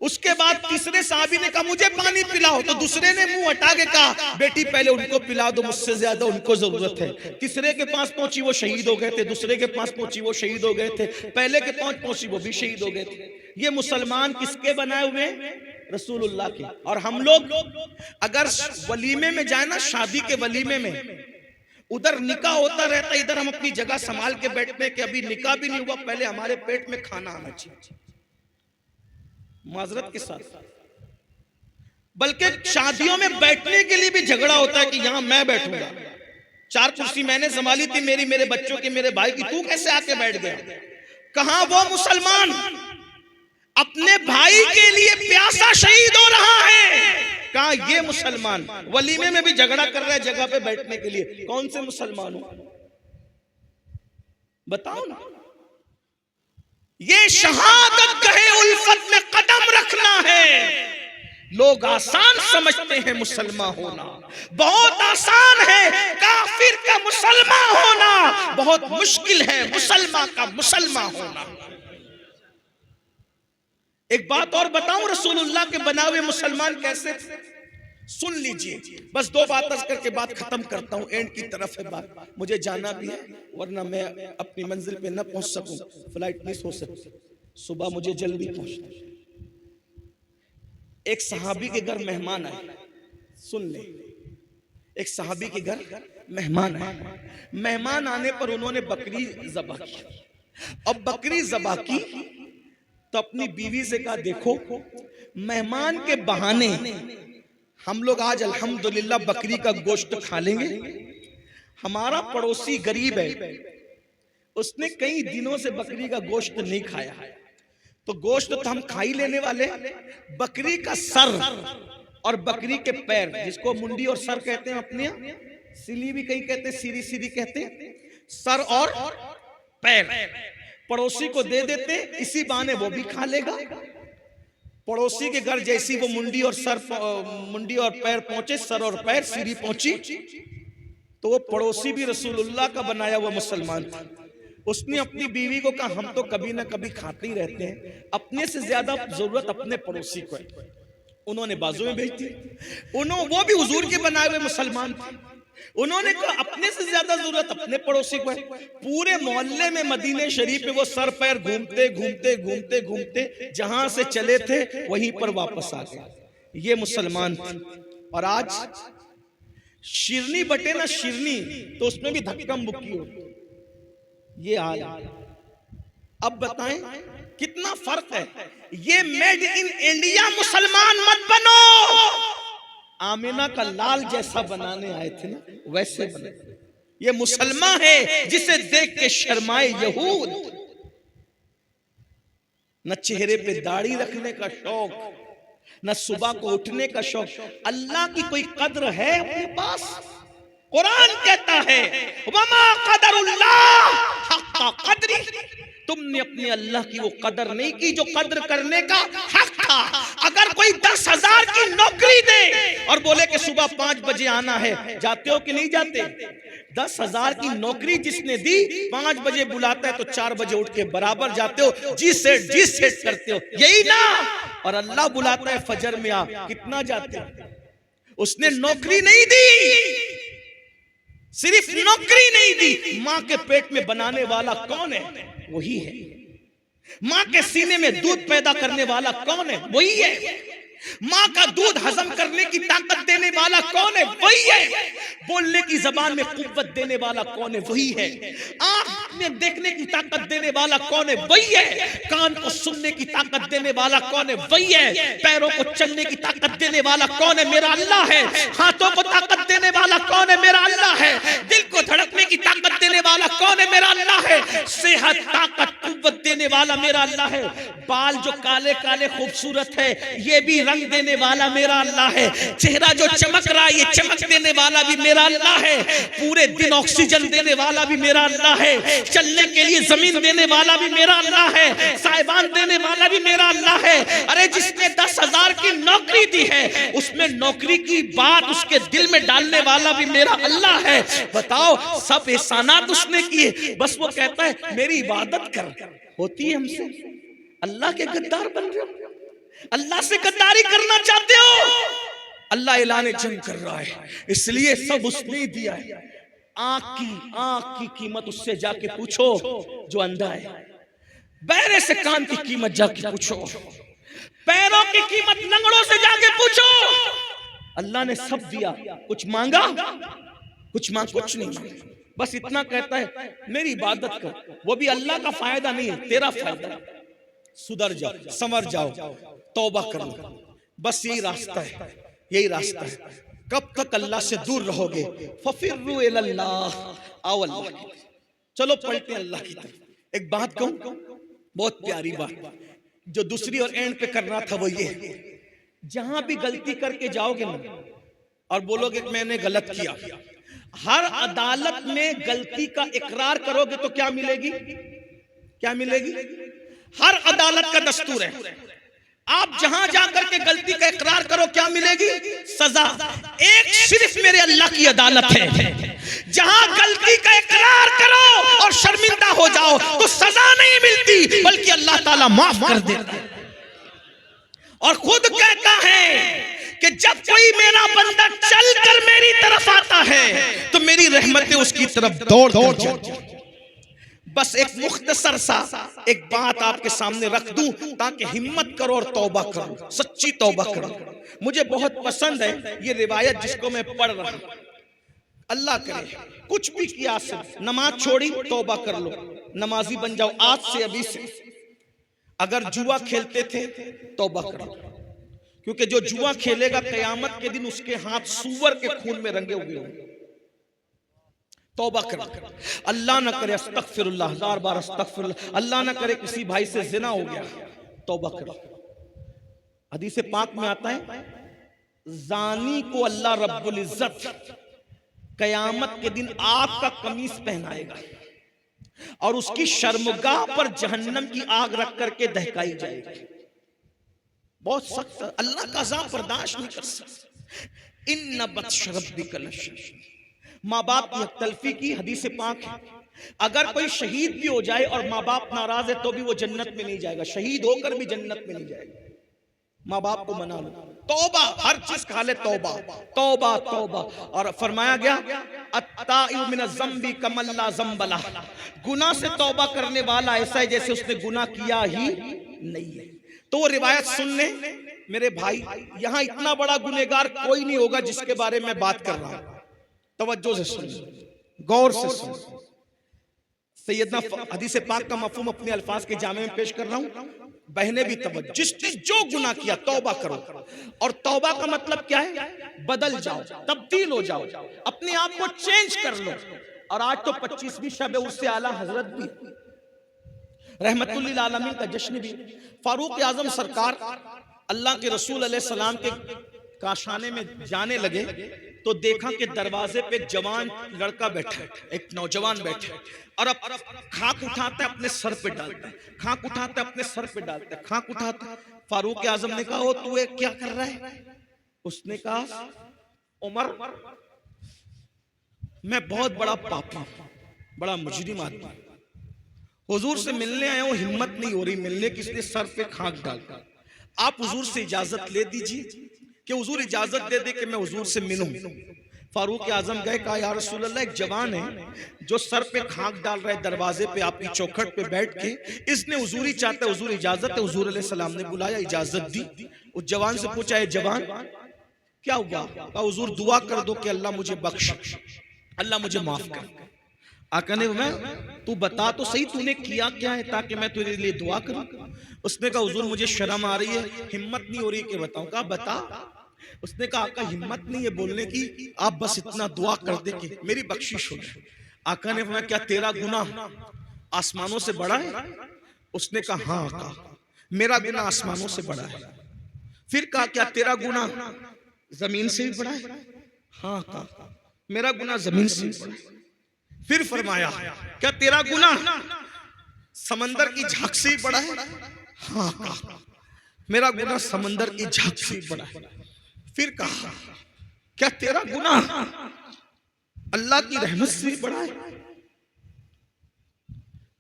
उसके बाद तीसरे साहबी ने कहा मुझे पानी पिलाओ, तो दूसरे ने मुंह हटा के कहा बेटी पहले उनको पिला दो, मुझसे ज्यादा उनको जरूरत है। तीसरे के पास पहुंची वो शहीद हो गए थे, दूसरे के पास पहुंची वो शहीद हो गए थे, पहले के पास पहुंची वो भी शहीद हो गए थे। ये मुसलमान किसके बनाए हुए? रसूलुल्लाह के। और हम लोग अगर वलीमे में जाए ना, शादी के वलीमे में, उधर निकाह होता रहता, इधर हम अपनी जगह संभाल के बैठते कि अभी निकाह भी नहीं हुआ, पहले हमारे पेट में खाना आना चाहिए। माजरत के साथ बल्कि शादियों में बैठने के लिए भी झगड़ा होता है कि यहां मैं बैठूंगा, 4 कुर्सी मैंने संभाली थी, मेरे बच्चों की, मेरे भाई की, तू कैसे आके बैठ गया? कहां वो मुसलमान अपने भाई के लिए प्यासा शहीद हो रहा है? कहां ये मुसलमान वलीमे में भी झगड़ा कर रहा है जगह पे बैठने के लिए? कौन से मुसलमान हो बताओ ना। ये शहादत कहे उल्फत में कदम रखना है। लोग आसान समझते हैं मुसलमान होना, बहुत आसान है। काफिर का मुसलमान होना बहुत मुश्किल है, मुसलमान का मुसलमान होना। एक बात और बताऊं, रसूलुल्लाह के बना हुए मुसलमान कैसे थे? सुन लीजिए, बस 2 बात अर्ज करके बात खत्म करता हूं, एंड की तरफ है बात, मुझे जाना भी है वरना मैं अपनी मंजिल पे न पहुंच सकूं, फ्लाइट मिस हो सकती, सुबह मुझे जल्दी पहुंचना है। एक सहाबी के घर मेहमान आए, सुन ले, एक सहाबी के घर मेहमान आए। मेहमान आने पर उन्होंने बकरी ज़बह की। अब बकरी ज़बह की तो अपनी बीवी से कहा, देखो मेहमान के बहाने हम लोग आज अल्हम्दुलिल्लाह बकरी का गोश्त खा लेंगे। हमारा पड़ोसी गरीब है, उसने कई दिनों से बकरी का गोश्त नहीं खाया, तो गोश्त तो हम खा ही लेने वाले। बकरी का सर और बकरी के पैर, जिसको मुंडी और सर कहते हैं अपने यहाँ, सिली भी कहीं कहते हैं, सीरी सीरी कहते हैं, सर और पैर पड़ोसी को दे देते, इसी बहाने वो भी खा लेगा। पड़ोसी के घर जैसी वो मुंडी और पैर पहुंचे, सर और पैर सीरी पहुंची, तो वो पड़ोसी भी रसूलुल्लाह का बनाया हुआ मुसलमान था। उसने अपनी बीवी को कहा, हम तो कभी ना कभी खाते ही रहते हैं, अपने से ज्यादा जरूरत अपने पड़ोसी को है। उन्होंने बाजू में भेज दी। वो भी हुजूर के बनाए हुए मुसलमान थे। उन्होंने कहा, अपने से ज्यादा जरूरत अपने पड़ोसी को है। पूरे मोहल्ले में मदीने शरीफ में वो सर पैर घूमते घूमते घूमते घूमते जहां से चले थे वहीं पर वापस आ गए। ये मुसलमान थे। और आज शिरनी बटे ना शिरनी, तो उसमें भी धक्का मुक्की हो, ये हाल। अब बताएं कितना फर्क है। ये मेड इन इंडिया मुसलमान मत बनो। आमिना का लाल जैसा बनाने आए थे ना, वैसे बने। ये मुसलमान है जिसे देख के शर्माए यहूद। न चेहरे पे दाढ़ी रखने का शौक, न सुबह को उठने का शौक। अल्लाह की कोई कद्र है अपने पास? कुरान कहता है, वमा क़दरुल्लाह हक़्क़ क़द्री। तुमने अपने अल्लाह की वो कदर नहीं की जो कदर करने का हक था। अगर कोई 10,000 की नौकरी दे और बोले कि सुबह 5 बजे आना है, जाते हो कि नहीं जाते? 10,000 की नौकरी जिसने दी, 5 बजे बुलाता है तो 4 बजे उठ के बराबर जाते हो, जी सेट करते हो, यही ना? और अल्लाह बुलाता है फजर में आ, कितना जाते हो? उसने नौकरी नहीं दी, सिर्फ नौकरी नहीं दी, मां के पेट में बनाने वाला कौन है? वही है। मां के सीने में दूध पैदा करने वाला कौन है? वही है। मां का दूध हजम करने की ताकत देने वाला कौन है? वही है। बोलने की जबान में कुव्वत देने वाला कौन है? वही है। आंख में देखने की ताकत देने वाला कौन है? वही है। कान को सुनने की ताकत देने वाला कौन है? वही है। पैरों को चलने की ताकत देने वाला कौन है? मेरा अल्लाह है। हाथों को ताकत देने वाला कौन है? मेरा अल्लाह है। दिल को धड़कने की ताकत देने वाला कौन है? मेरा अल्लाह है। सेहत, ताकत, कुव्वत देने वाला मेरा अल्लाह है। बाल जो काले काले खूबसूरत है, ये भी रंग देने वाला मेरा अल्लाह है। चेहरा जो चमक रहा है, ये चमक देने वाला भी मेरा अल्लाह है। पूरे दिन ऑक्सीजन देने वाला भी मेरा अल्लाह है। चलने के लिए जमीन देने वाला भी मेरा अल्लाह है। साइबान देने वाला भी मेरा अल्लाह है। अरे जिसने 10,000 की नौकरी दी है, उसमें नौकरी की बात उसके दिल में डालने वाला भी मेरा अल्लाह है। बताओ, सब एहसानात उसने किए, बस वो कहता है मेरी इबादत कर। होती है हमसे? अल्लाह के गद्दार बन रहे हो, अल्लाह से गद्दारी करना चाहते हो। अल्लाह ऐलान जंग कर रहा है, इसलिए सब उसने दिया है। आंख की कीमत उससे जाके पूछो जो अंधा है। बहरे से कान की कीमत जाके पूछो। पैरों की कीमत लंगड़ों से जाके पूछो। अल्लाह ने सब दिया। कुछ मांगा? कुछ नहीं मांगा। बस इतना कहता है मेरी इबादत कर। वो भी अल्लाह का फायदा नहीं है, तेरा फायदा। सुधर जाओ, संवर जाओ, तौबा कर लो। बस यही रास्ता है, यही रास्ता है। कब तक अल्लाह से दूर रहोगे? फफिर्रु इलल्लाह, आओ अल्लाह की तरफ। चलो पलटे अल्लाह की तरफ। एक बात कहूं, बहुत प्यारी बात जो दूसरी और एंड पे करना था वो ये, जहां भी गलती करके जाओगे ना और बोलोगे कि मैंने गलत किया, हर अदालत में गलती का इकरार करोगे तो क्या मिलेगी? क्या मिलेगी? हर अदालत का दस्तूर है, आप जहां जाकर के गलती का इकरार करो क्या मिलेगी? सजा। एक सिर्फ मेरे अल्लाह की अदालत है, जहां गलती का इकरार करो और शर्मिंदा हो जाओ तो सजा नहीं मिलती, बल्कि अल्लाह ताला माफ कर देता है। और खुद कहता है कि जब कोई मेरा बंदा चलकर मेरी तरफ आता है तो मेरी रहमतें उसकी तरफ दौड़ दौड़ जाती हैं। बस एक मुख्तसर सा एक बात आपके सामने रख दूं ताकि हिम्मत करो और तौबा करो, सच्ची तौबा करो। मुझे बहुत पसंद है ये रिवायत जिसको मैं पढ़ रहा हूं। अल्लाह करे कुछ भी किया, सिर्फ नमाज छोड़ी तौबा कर लो, नमाजी बन जाओ आज से, अभी से। अगर जुआ खेलते थे तौबा करो, क्योंकि जो जुआ खेलेगा कयामत के दिन उसके हाथ सूअर के खून में रंगे हुए होंगे। तौबा करो, अल्लाह ना करे, अस्तगफिरुल्लाह, 1000 बार अस्तगफिरुल्लाह, अल्लाह ना करे किसी भाई से जिना हो गया, तौबा करो। हदीस पाक में आता है जानी को अल्लाह रब्बुल इज्जत कयामत के दिन आग का कमीज पहनाएगा और उसकी शर्मगाह पर जहन्नम की आग रख करके दहकाई जाएगी। बहुत सख्त, अल्लाह का अज़ाब बर्दाश्त नहीं कर सकता। इन्ना बत्श रब्बिका लशदीद। माँ बाप की तलफी की हदीस पाक है, अगर कोई शहीद भी हो जाए और माँ बाप नाराज है तो भी वो जन्नत में नहीं जाएगा, शहीद होकर भी जन्नत में नहीं जाएगा। माँ बाप को मना लो, तौबा, हर चीज खा ले, तौबा तौबा तौबा। और फरमाया गया अत्ताइबु मिन ज़म्बि कमल्ला ज़म्बला, गुनाह से तौबा करने वाला ऐसा है जैसे उसने गुनाह किया ही नहीं है। तो वो रिवायत सुन ले मेरे भाई, यहां इतना बड़ा गुनहगार कोई नहीं होगा जिसके बारे में बात कर रहा हूं। तवज्जो से सुन, गौर से सुन। सैयदना हदीस पाक का मफहूम अपने अल्फाज के जामे में पेश कर रहा हूं, बहने भी तवज्जो। जिसने जो गुनाह किया तौबा करो, और तौबा का मतलब क्या है? बदल जाओ, तब्दील हो जाओ, अपने आप को चेंज कर लो। और आज तो 25वीं शब उससे आला हजरत भी, रहमतुल लिल आलमीन का जश्न भी। फारूक आजम सरकार अल्लाह के रसूल अलैहि सलाम के काशाने में जाने लगे तो देखा कि दरवाजे पे एक जवान लड़का बैठा है, एक नौजवान बैठा है, और अब खाक उठाता है अपने सर पे डालता है, खाक उठाता है अपने सर पे डालता है, खाक उठाता है। फारूक आजम ने कहा ओ तू ये क्या कर रहा है? उसने कहा उमर मैं बहुत बड़ा पापी, बड़ा मुजरिम आदमी, हुजूर से मिलने आया हूं, हिम्मत नहीं हो रही मिलने की, इसलिए सर पे खाक डालता। आप हुजूर से इजाजत ले दीजिए कि हुजूर इजाजत दे दे कि मैं हुजूर से मिलूं। फारूक आजम गए, कहा या रसूल अल्लाह, एक जवान है जो सर पे खाक डाल रहा है दरवाजे पे आपकी चौखट पे बैठ के, इसने हुजूरी चाहता है, हुजूर इजाजत है। हुजूर अलैहि सलाम ने बुलाया, इजाजत दी। उस जवान से पूछा है जवान क्या हुआ? कहा हुजूर दुआ कर दो कि अल्लाह मुझे बख्श, अल्लाह मुझे माफ कर। आका ने मैं तू बता तो सही तूने किया क्या है ताकि मैं तेरे लिए दुआ करूं। उसने कहा हुजूर मुझे शर्म आ रही है, हिम्मत नहीं हो रही कि बताऊं। कहा बता। उसने कहा आका हिम्मत नहीं है बोलने की, आप बस इतना दुआ कर दे कि मेरी बख्शिश हो जाए। आका ने फरमाया क्या तेरा गुनाह आसमानों से बड़ा है? उसने कहा हाँ आका मेरा गुनाह आसमानों से बड़ा है। फिर कहा क्या तेरा गुनाह जमीन से भी बड़ा है? हाँ आका मेरा गुनाह जमीन से भी बड़ा है। फिर फरमाया क्या तेरा गुनाह समंदर की झांक से बड़ा है? हाँ कहा मेरा गुनाह समंदर की झांक से बड़ा है। फिर कहा क्या तेरा गुनाह अल्लाह की रहमत से बड़ा है?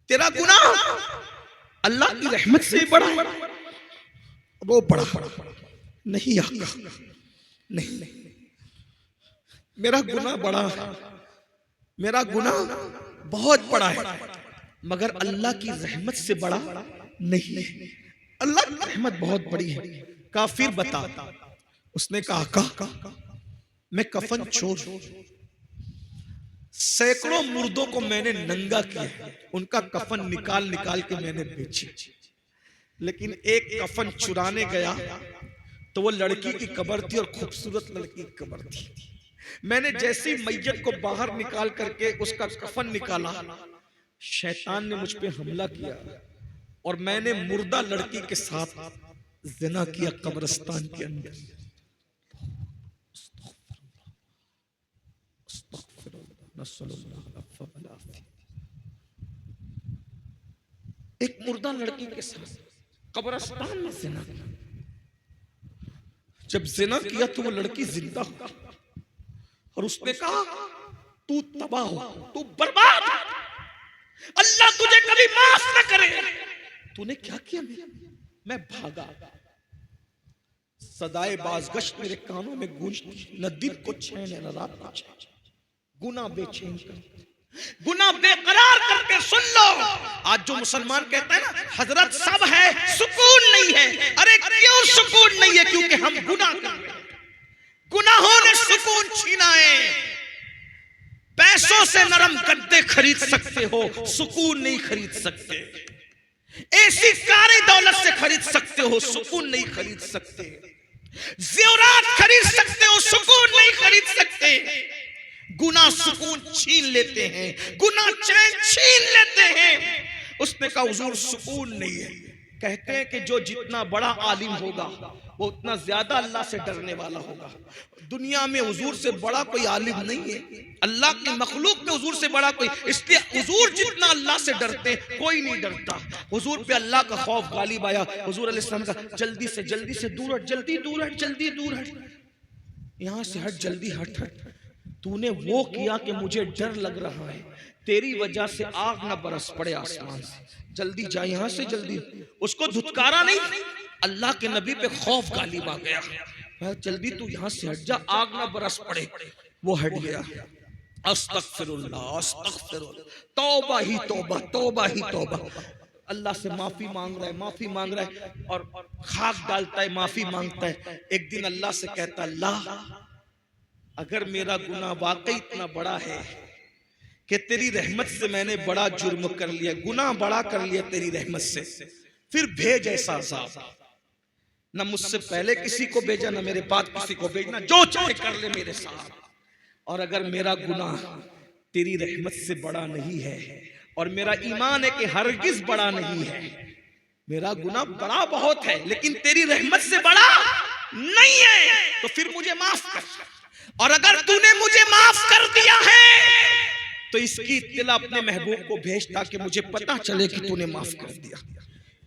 तेरा गुनाह अल्लाह की रहमत से बड़ा है? वो बड़ा नहीं आका, नहीं मेरा गुनाह बड़ा है, मेरा गुनाह बहुत बड़ा है, मगर अल्लाह की रहमत से बड़ा नहीं है। अल्लाह की रहमत बहुत बड़ी है। कहा फिर बता। उसने कहा मैं कफन छोड़ सैकड़ों मुर्दों को मैंने नंगा किया, उनका कफन निकाल निकाल के मैंने बेचे, लेकिन एक कफन चुराने गया तो वो लड़की की कब्र थी और खूबसूरत लड़की की कब्र थी। मैंने जैसी मैयत को बाहर निकाल करके उसका कफन निकाला, शैतान ने मुझ पे हमला किया और मैंने मुर्दा लड़की के साथ जिना किया कब्रिस्तान के अंदर। एक मुर्दा लड़की के साथ कब्रिस्तान में जिना किया। जब जिना किया तो वो लड़की जिंदा हो और उसने कहा तू तबाह हो, तू बर्बाद, अल्लाह तुझे कभी माफ न करे। तूने क्या किया? मैं भागा। सदाए बाज़गश्त मेरे कानों में गूंजती, न दिन को चैन न रात को चैन, गुनाह बेचैन कर, गुनाह बेकरार करके सुन लो। आज जो मुसलमान कहता है ना हजरत सब है सुकून नहीं है, अरे क्यों सुकून नहीं है? क्योंकि हम गुनाह कर रहे हैं। गुनाहों ने सुकून छीना है। पैसों से नरम गद्दे खरीद सकते हो, सुकून नहीं खरीद सकते। ऐसी कारी दौलत से खरीद सकते हो, सुकून नहीं खरीद सकते। ज़ेवरात खरीद सकते हो, सुकून नहीं खरीद सकते। गुनाह सुकून छीन लेते हैं, गुनाह चैन छीन लेते हैं। उसने कहा हुजूर सुकून नहीं है। कहते हैं कि जो जितना बड़ा आलिम होगा वो उतना ज्यादा अल्लाह से डरने वाला होगा। दुनिया में हुजूर से बड़ा कोई आलिम नहीं है, अल्लाह की मखलूक में हुजूर से बड़ा कोई, इसलिए हुजूर जितना अल्लाह से डरते कोई नहीं डरता। हुजूर पे अल्लाह का खौफ गालिब आया। हुजूर अलैहिस्सलाम का जल्दी से दूर हट, जल्दी दूर हट, जल्दी दूर हट, यहाँ से हट, जल्दी हट हट। तूने वो किया कि मुझे डर लग रहा है, तेरी वजह से आग न बरस पड़े आसमान से, जल्दी जा यहाँ से जल्दी। उसको धुतकारा नहीं, अल्लाह के नबी पे खौफ गालिब आ गया। जल्दी तू यहाँ से हट जा, आग न बरस पड़े। वो हट गया। अस्तगफिरुल्लाह अस्तगफिरुल्लाह, तौबा ही तौबा, तौबा ही तौबा। अल्लाह से माफी मांग रहा है, माफी मांग रहा है और खाक डालता है, माफी मांगता है। एक दिन अल्लाह से कहता, अल्लाह अगर मेरा गुनाह वाकई इतना बड़ा है कि तेरी रहमत से मैंने बड़ा जुर्म कर लिया, गुनाह बड़ा कर लिया तेरी रहमत से, फिर भेज ऐसा अज़ाब। न मुझसे पहले किसी को भेजा, न मेरे बाद किसी को भेजना, जो चाहे कर ले मेरे साथ। और अगर मेरा गुनाह तेरी रहमत से बड़ा नहीं है और मेरा ईमान है कि हरगिज बड़ा नहीं है, मेरा गुनाह बड़ा बहुत है लेकिन तेरी रहमत से बड़ा नहीं है, तो फिर मुझे माफ कर। और अगर तूने मुझे माफ कर दिया है तो इसकी इत्तला अपने महबूब को भेज ताकि मुझे पता चले कि तूने माफ कर दिया।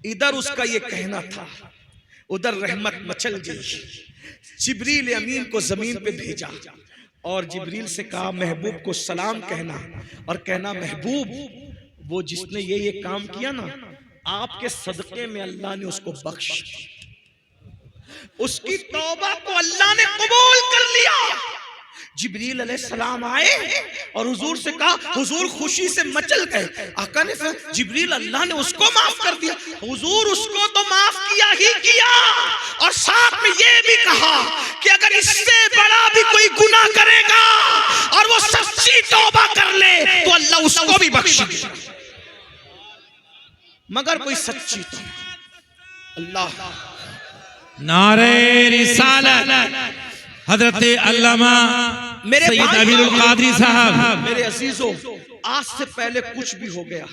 इधर उसका ये कहना था, उधर रहमत मचल गई। जिब्रील अमीन को जमीन पे भेजा और जिब्रील से कहा महबूब को सलाम कहना और कहना महबूब वो जिसने ये काम किया ना, आपके सदके में अल्लाह ने उसको बख्श, उसकी तौबा को अल्लाह ने कबूल कर लिया। जिब्रील अलैहिस्सलाम आए और हुजूर से कहा, हुजूर खुशी से मचल गए। आका ने कहा जिब्रील अल्लाह ने उसको माफ कर दिया। हुजूर उसको तो माफ किया ही किया और साथ में ये भी कहा कि अगर इससे बड़ा भी कोई गुनाह करेगा और वो सच्ची तौबा कर ले तो अल्लाह उसको भी बख्शेगा, मगर कोई सच्ची तौबा। अल्लाह नारे रिसालत हजरत अल्लामा सैयद अमीरुल कादरी साहब। मेरे अजीजों, आज से पहले कुछ भी हो गया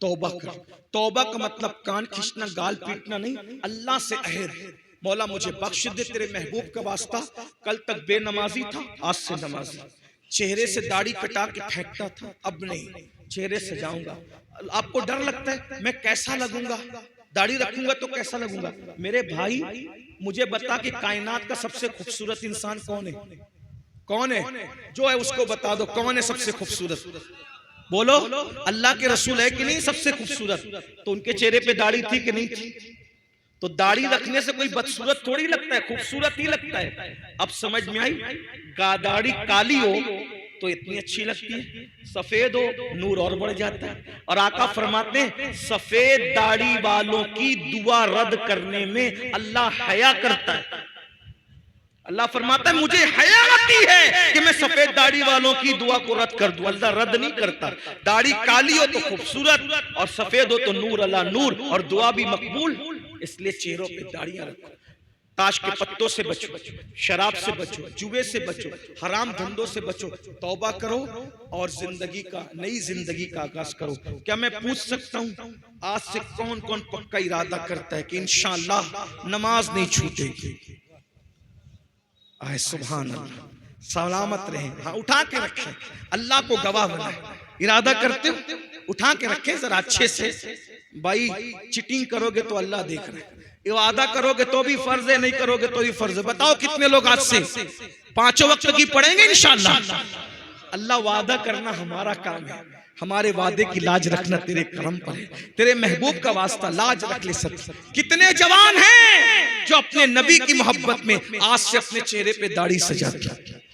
तौबा कर। तौबा का मतलब कान खींचना, गाल पीटना नहीं। अल्लाह से अहद, मौला मुझे बख्श दे तेरे महबूब का वास्ता। कल तक बेनमाजी था, आज से नमाजी। चेहरे से दाढ़ी कटा के फेंकता था, अब नहीं, चेहरे से जाऊंगा। आपको डर लगता है मैं कैसा लगूंगा, दाढ़ी रखूंगा तो कैसा लगूंगा? मेरे भाई मुझे बता कि कायनात का सबसे खूबसूरत इंसान कौन है? कौन है? जो है उसको बता दो, कौन है सबसे खूबसूरत? बोलो। अल्लाह के रसूल है कि नहीं सबसे खूबसूरत? तो उनके चेहरे पे दाढ़ी थी कि नहीं थी? तो दाढ़ी रखने से कोई बदसूरत थोड़ी लगता है, खूबसूरत ही लगता है। अब समझ में आई? दाढ़ी काली हो तो इतनी अच्छी लगती है, सफेद हो नूर और बढ़ जाता है। और आका फरमाते हैं सफेद दाढ़ी वालों की दुआ रद्द करने में अल्लाह हया करता है। अल्लाह फरमाता है मुझे हया आती है कि मैं सफेद दाढ़ी वालों की दुआ को रद्द कर दूं। अल्लाह रद्द नहीं करता। दाढ़ी काली हो तो खूबसूरत और सफेद हो तो नूर अला नूर और दुआ भी मकबूल। इसलिए चेहरों पे दाढ़ियां रखो। ताश के पत्तों से बचो, शराब से बचो, जुए से बचो, हराम धंधों से बचो, तौबा करो और जिंदगी का, नई जिंदगी का आगाज करो। क्या मैं पूछ सकता हूं आज से कौन कौन पक्का इरादा करता है कि इंशाअल्लाह नमाज नहीं छूटेगी? आए सुभान अल्लाह, सलामत रहे। हाँ, उठा के रखें, अल्लाह को गवाह बनाए। इरादा करते हो उठा के रखें जरा अच्छे से। भाई चीटिंग करोगे तो अल्लाह देख रहे, वादा करोगे तो भी फर्ज है, नहीं करोगे तो भी फर्ज है। बताओ कितने लोग आज से 5 वक्त की पढ़ेंगे इंशाअल्लाह? अल्लाह वादा करना हमारा काम है, हमारे वादे की लाज रखना तेरे करम पर है। तेरे महबूब का वास्ता लाज रख ले सब। कितने जवान हैं जो अपने नबी की मोहब्बत में आज से अपने चेहरे पे दाढ़ी सजाते?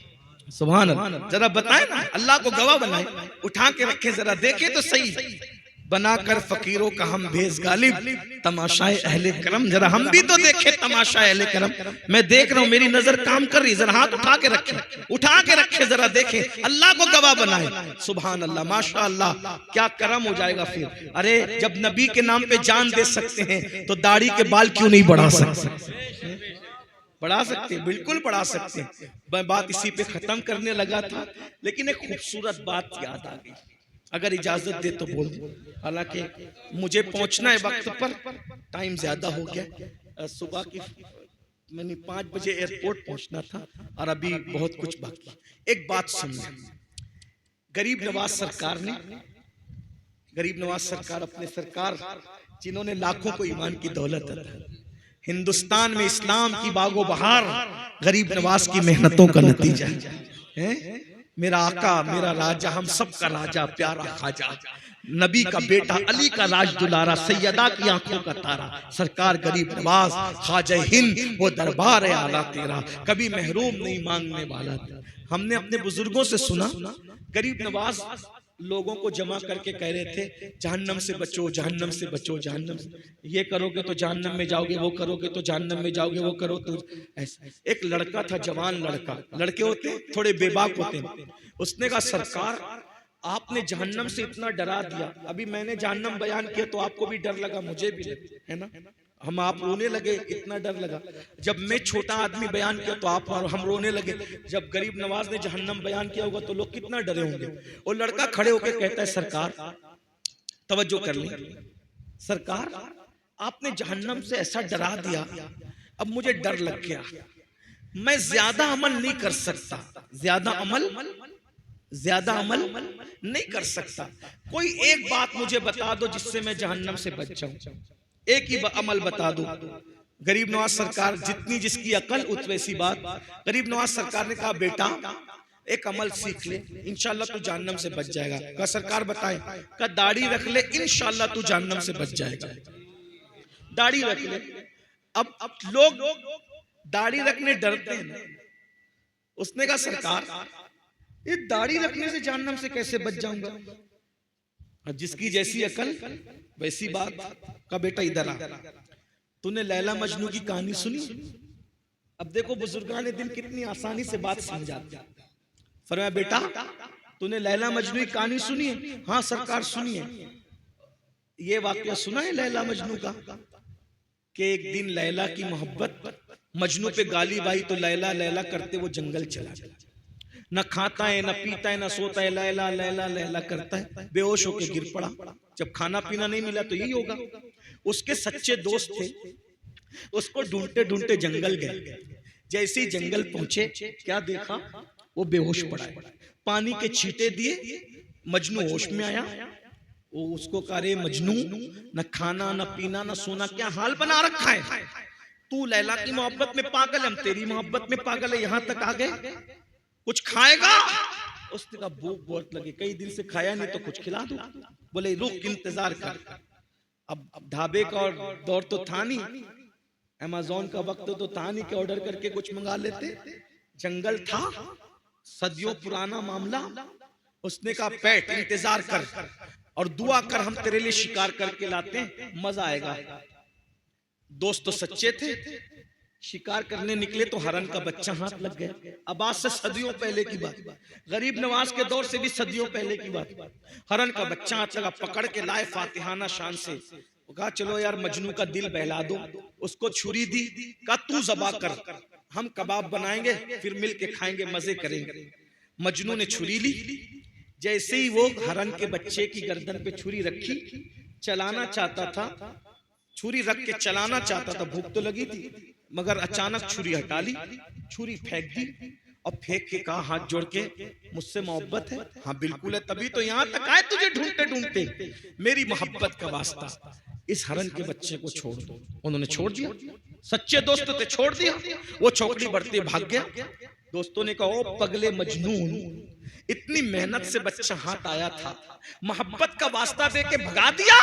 सुभान अल्लाह। जरा बताएं ना, अल्लाह को गवाह बनाए, उठा के रखें, जरा देखें तो सही। बनाकर फकीरों का हम भेज गालिब, तमाशाए अहले करम। जरा हम भी तो देखें तमाशा अहले करम। मैं देख रहा हूं, मेरी नजर काम कर रही। जरा हाथ उठा के रखें, उठा के रखें, जरा देखें, अल्लाह को गवाह बनाए। सुभान अल्लाह, माशा अल्लाह, क्या करम हो जाएगा फिर। अरे जब नबी के नाम पे जान दे सकते हैं तो दाढ़ी के बाल क्यों नहीं बढ़ा सकते? बढ़ा सकते, बिल्कुल बढ़ा सकते। मैं बात इसी पे खत्म करने लगा था, लेकिन एक खूबसूरत बात याद आ गई, अगर इजाजत दे तो बोल दूं। हालांकि मुझे पहुंचना है वक्त पर, टाइम ज्यादा हो गया। सुबह की मैंने 5 बजे एयरपोर्ट पहुंचना था और अभी बहुत कुछ बाकी। एक बात सुनना, गरीब नवाज सरकार ने, गरीब नवाज सरकार अपने सरकार जिन्होंने लाखों को ईमान की दौलत दी, हिंदुस्तान में इस्लाम की बागो बहार गरीब नवाज की मेहनतों का नतीजा है। मेरा आका, मेरा राजा, हम सब का राजा, प्यारा खाजा, नबी का बेटा, अली का राज दुलारा, सैयदा की आंखों का तारा, सरकार गरीब नवाज खाजा हिंद, वो दरबार है आला तेरा, कभी महरूम नहीं मांगने वाला। हमने अपने बुजुर्गों से सुना, गरीब नवाज लोगों को जमा करके कह रहे थे जहन्नम से बचो, जहन्नम से बचो, जहन्नम से, ये करोगे तो जहन्नम में जाओगे, वो करोगे तो जहन्नम में जाओगे, वो करो तो ऐसा। एक लड़का था, जवान लड़का, लड़के होते थोड़े बेबाक होते हैं, उसने कहा सरकार आपने जहन्नम से इतना डरा दिया, अभी मैंने जहन्नम बयान किया तो आपको भी डर लगा, मुझे भी है ना, हम आप रोने लगे, इतना डर लगा। जब मैं छोटा आदमी बयान किया तो आप और हम रोने लगे, जब गरीब नवाज ने जहन्नम बयान किया होगा तो लोग कितना डरे होंगे। और लड़का खड़े होकर कहता है सरकार, तवज्जो कर ली, सरकार आपने जहन्नम से ऐसा डरा दिया, अब मुझे डर लग गया, मैं ज्यादा अमल नहीं कर सकता, ज्यादा अमल नहीं कर सकता, कोई एक बात मुझे बता दो जिससे मैं जहन्नम से बच जाऊं, एक ही अमल बता दो। गरीब नवाज सरकार, जितनी जिसकी अकल उतवैसी बात। गरीब नवाज सरकार ने कहा बेटा एक अमल सीख ले, इंशाल्लाह तू जहन्नम से बच जाएगा। कहा सरकार बताए, कहा दाढ़ी रख ले, इंशाल्लाह तू जहन्नम से बच जाएगा, दाढ़ी रख ले। अब लोग दाढ़ी रखने डरते हैं। उसने कहा सरकार ये दाढ़ी रखने से जहन्नम से कैसे बच जाऊंगा? जिसकी जैसी अकल वैसी बात। का बेटा इधर आ, तूने लैला मजनू की कहानी सुनी? अब देखो बुजुर्गान दिन कितनी आसानी से बात समझाते हैं। फरमाया बेटा तूने लैला मजनू की कहानी सुनी है? हाँ सरकार सुनी है। ये वाकया सुना है लैला मजनू का कि एक दिन लैला की मोहब्बत मजनू पे गाली बाई तो लैला लैला करते वो जंगल चला गया, न खाता है, न पीता है, न सोता है, लैला लैला लैला करता है, बेहोश होकर गिर पड़ा। जब खाना पीना नहीं मिला तो यही होगा। उसके सच्चे दोस्त थे, उसको ढूंढते ढूंढते जंगल गए। जैसे ही जंगल पहुंचे क्या देखा? वो बेहोश पड़ा है। पानी के छींटे दिए, मजनू होश में आया। वो उसको कह रहे मजनू, न खाना न पीना न सोना, क्या हाल बना रखा है? तू लैला की मोहब्बत में पागल, हम तेरी मोहब्बत में पागल है, यहां तक आ गए, कुछ खाएगा? उसने कहा भूख बहुत लगी, कई दिन से खाया नहीं तो कुछ खिला दो। बोले रुक इंतजार कर। अब ढाबे का दौर तो था नहीं, अमेज़न का वक्त तो था नहीं कि ऑर्डर करके कुछ मंगा लेते। जंगल था, सदियों पुराना मामला। उसने कहा पैट इंतजार कर और दुआ कर, हम तेरे लिए शिकार करके लाते हैं, मजा आएगा। दोस्त तो सच्चे थे। शिकार करने निकले तो हरन का बच्चा हाथ लग गया। अब आज से सदियों पहले की बात, गरीब नवाज के दौर से भी सदियों पहले की बात। हरन का बच्चा हाथ लगा, पकड़ के लाए, फातिहाना शान से कहा चलो यार मजनू का दिल बहला दो, उसको छुरी दी, कहा तू ज़बा कर, हम कबाब बनाएंगे फिर मिल के खाएंगे, मजे करेंगे। मजनू ने छुरी ली, जैसे ही वो हरन के बच्चे की गर्दन पे छुरी रखी, चलाना चाहता था, छुरी रख के चलाना चाहता था, भूख तो लगी थी, मगर अचानक छुरी हटा ली, छुरी फेंक दी और फेंक के कहा हाथ जोड़ के मुझसे मोहब्बत है? हाँ बिल्कुल है, तभी तो यहाँ तक आए तुझे ढूंढते ढूंढते, मेरी मोहब्बत का वास्ता, इस हरन के बच्चे को छोड़ दो। उन्होंने छोड़ दिया, सच्चे दोस्त थे, छोड़ दिया। वो चौकड़ी बढ़ते भाग गया। दोस्तों ने कहा ओ पगले मजनून, इतनी मेहनत से बच्चा हाथ आया था, मोहब्बत का वास्ता दे के भगा दिया,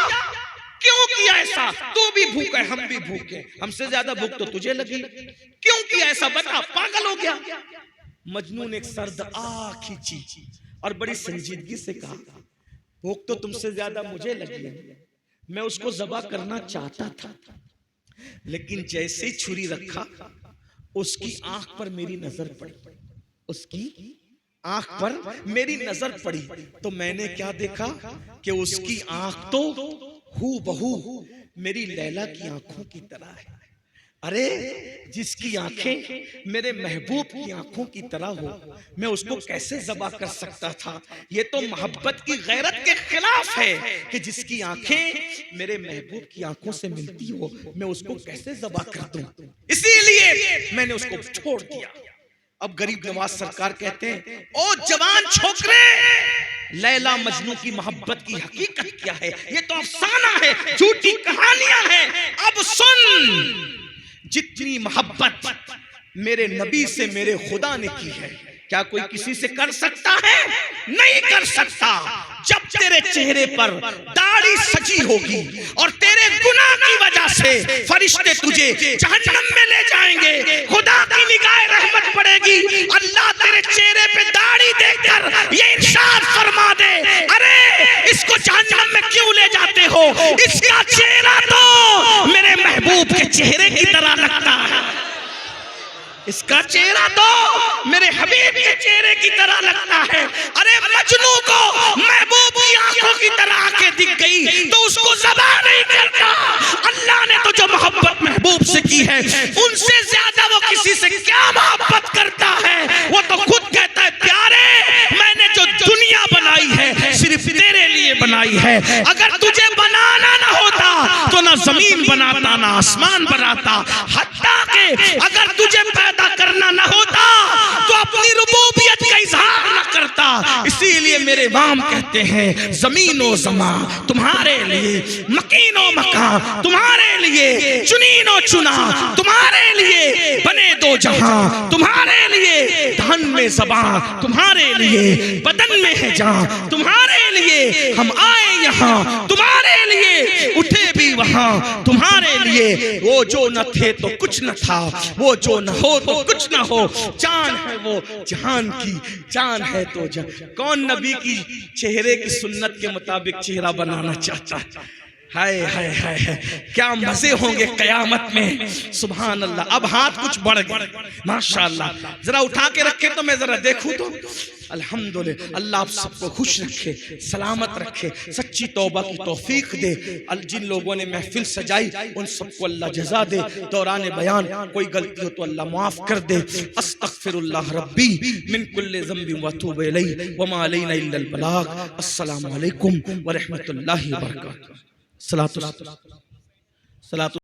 क्यों किया ऐसा? तू भी भूख है, हम भी भूख है, हमसे ज्यादा भूख तो तुझे लगी, क्यों किया ऐसा बता, पागल हो गया? मजनू ने एक सर्द आह खींची और बड़ी संजीदगी से कहा भूख तो तुमसे ज्यादा मुझे लगी है, मैं उसको ज़बा करना चाहता था, लेकिन जैसे ही छुरी रखा उसकी आंख पर मेरी नजर पड़ी, उसकी आंख पर मेरी नजर पड़ी, तो मैंने क्या देखा कि उसकी आंख तो हूबहू मेरी लैला की आंखों की तरह है। अरे जिसकी आंखें मेरे महबूब की आंखों की तरह हो, मैं उसको कैसे ज़बा कर सकता था? ये तो मोहब्बत की गैरत के खिलाफ है कि जिसकी आंखें मेरे महबूब की आंखों से मिलती हो, मैं उसको कैसे ज़बा कर दूं? इसीलिए मैंने उसको छोड़ दिया। अब गरीब नवाज सरकार कहते हैं ओ जवान छोकरे, लैला मजनू की मोहब्बत की हकीकत क्या है? ये तो अफसाना है, झूठी कहानियां हैं। अब सुन, जितनी मोहब्बत मेरे नबी से मेरे खुदा ने की है, क्या कोई किसी से कर सकता है? नहीं कर सकता। जब तेरे चेहरे पर दाढ़ी सजी होगी और तेरे गुनाह की वजह से फरिश्ते तुझे जहन्नम में ले जाएंगे, खुदा की निगाह रहमत पड़ेगी, अल्लाह तेरे चेहरे पे दाढ़ी देखकर ये इरशाद फरमा दे, अरे इसको जहन्नम में क्यों ले जाते हो? इसका चेहरा तो मेरे महबूब के चेहरे की तरह लगता है, इसका चेहरा तो मेरे हबीब के चेहरे की तरह लगता है। अरे मजनू को महबूब की आंखों की तरह आंखें दिख गई तो उसको ज़बा नहीं करता। अल्लाह ने तो जो मोहब्बत महबूब से की है, उनसे ज्यादा वो किसी से क्या मोहब्बत करता है? वो तो खुद कहता है प्यारे, मैंने जो दुनिया बनाई है सिर्फ तेरे लिए बनाई है, अगर तुझे बनाना ना होता तो ना जमीन बनाता ना आसमान बनाता, हत्ता के अगर तुझे पैदा करना ना होता तो अपनी रुबूबियत का इजहार न करता। इसीलिए मेरे इमाम कहते हैं जमीन व जमा तुम्हारे लिए, मकीन व मकान तुम्हारे लिए, चुनीन व चुना तुम्हारे लिए, बने दो जहां तुम्हारे लिए, धन में ज़बान तुम्हारे लिए, बदन में है जान तुम्हारे लिए, हम आए यहाँ तुम्हारे लिए, उठे भी वहाँ तुम्हारे लिए, वो जो न थे तो कुछ न था, वो जो न हो तो कुछ न हो, जान है वो जहान की, जान है तो जान। कौन नबी की चेहरे की सुन्नत के मुताबिक चेहरा बनाना चाहता है? हाय हाय हाय हाय, क्या मजे होंगे कयामत में। सुभान अल्लाह। अब हाथ कुछ बढ़ गए माशाअल्लाह, जरा उठा के रखे तो मैं जरा देखूं तो। अल्हम्दुलिल्लाह, अल्लाह आप सबको खुश रखे, सलामत रखे, सच्ची तौबा की तौफीक दे। जिन लोगों ने महफिल सजाई उन सबको अल्लाह जज़ा दे। दौरान बयान कोई गलती हो तो अल्लाह माफ कर दे। अस्तगफिरुल्लाह रब्बी मिन कुल्लि ज़ंबिन व अतूबु इलैहि व मा अलैना इल्लल बलाग। अस्सलामु अलैकुम व रहमतुल्लाहि व बरकातुहू। सलातु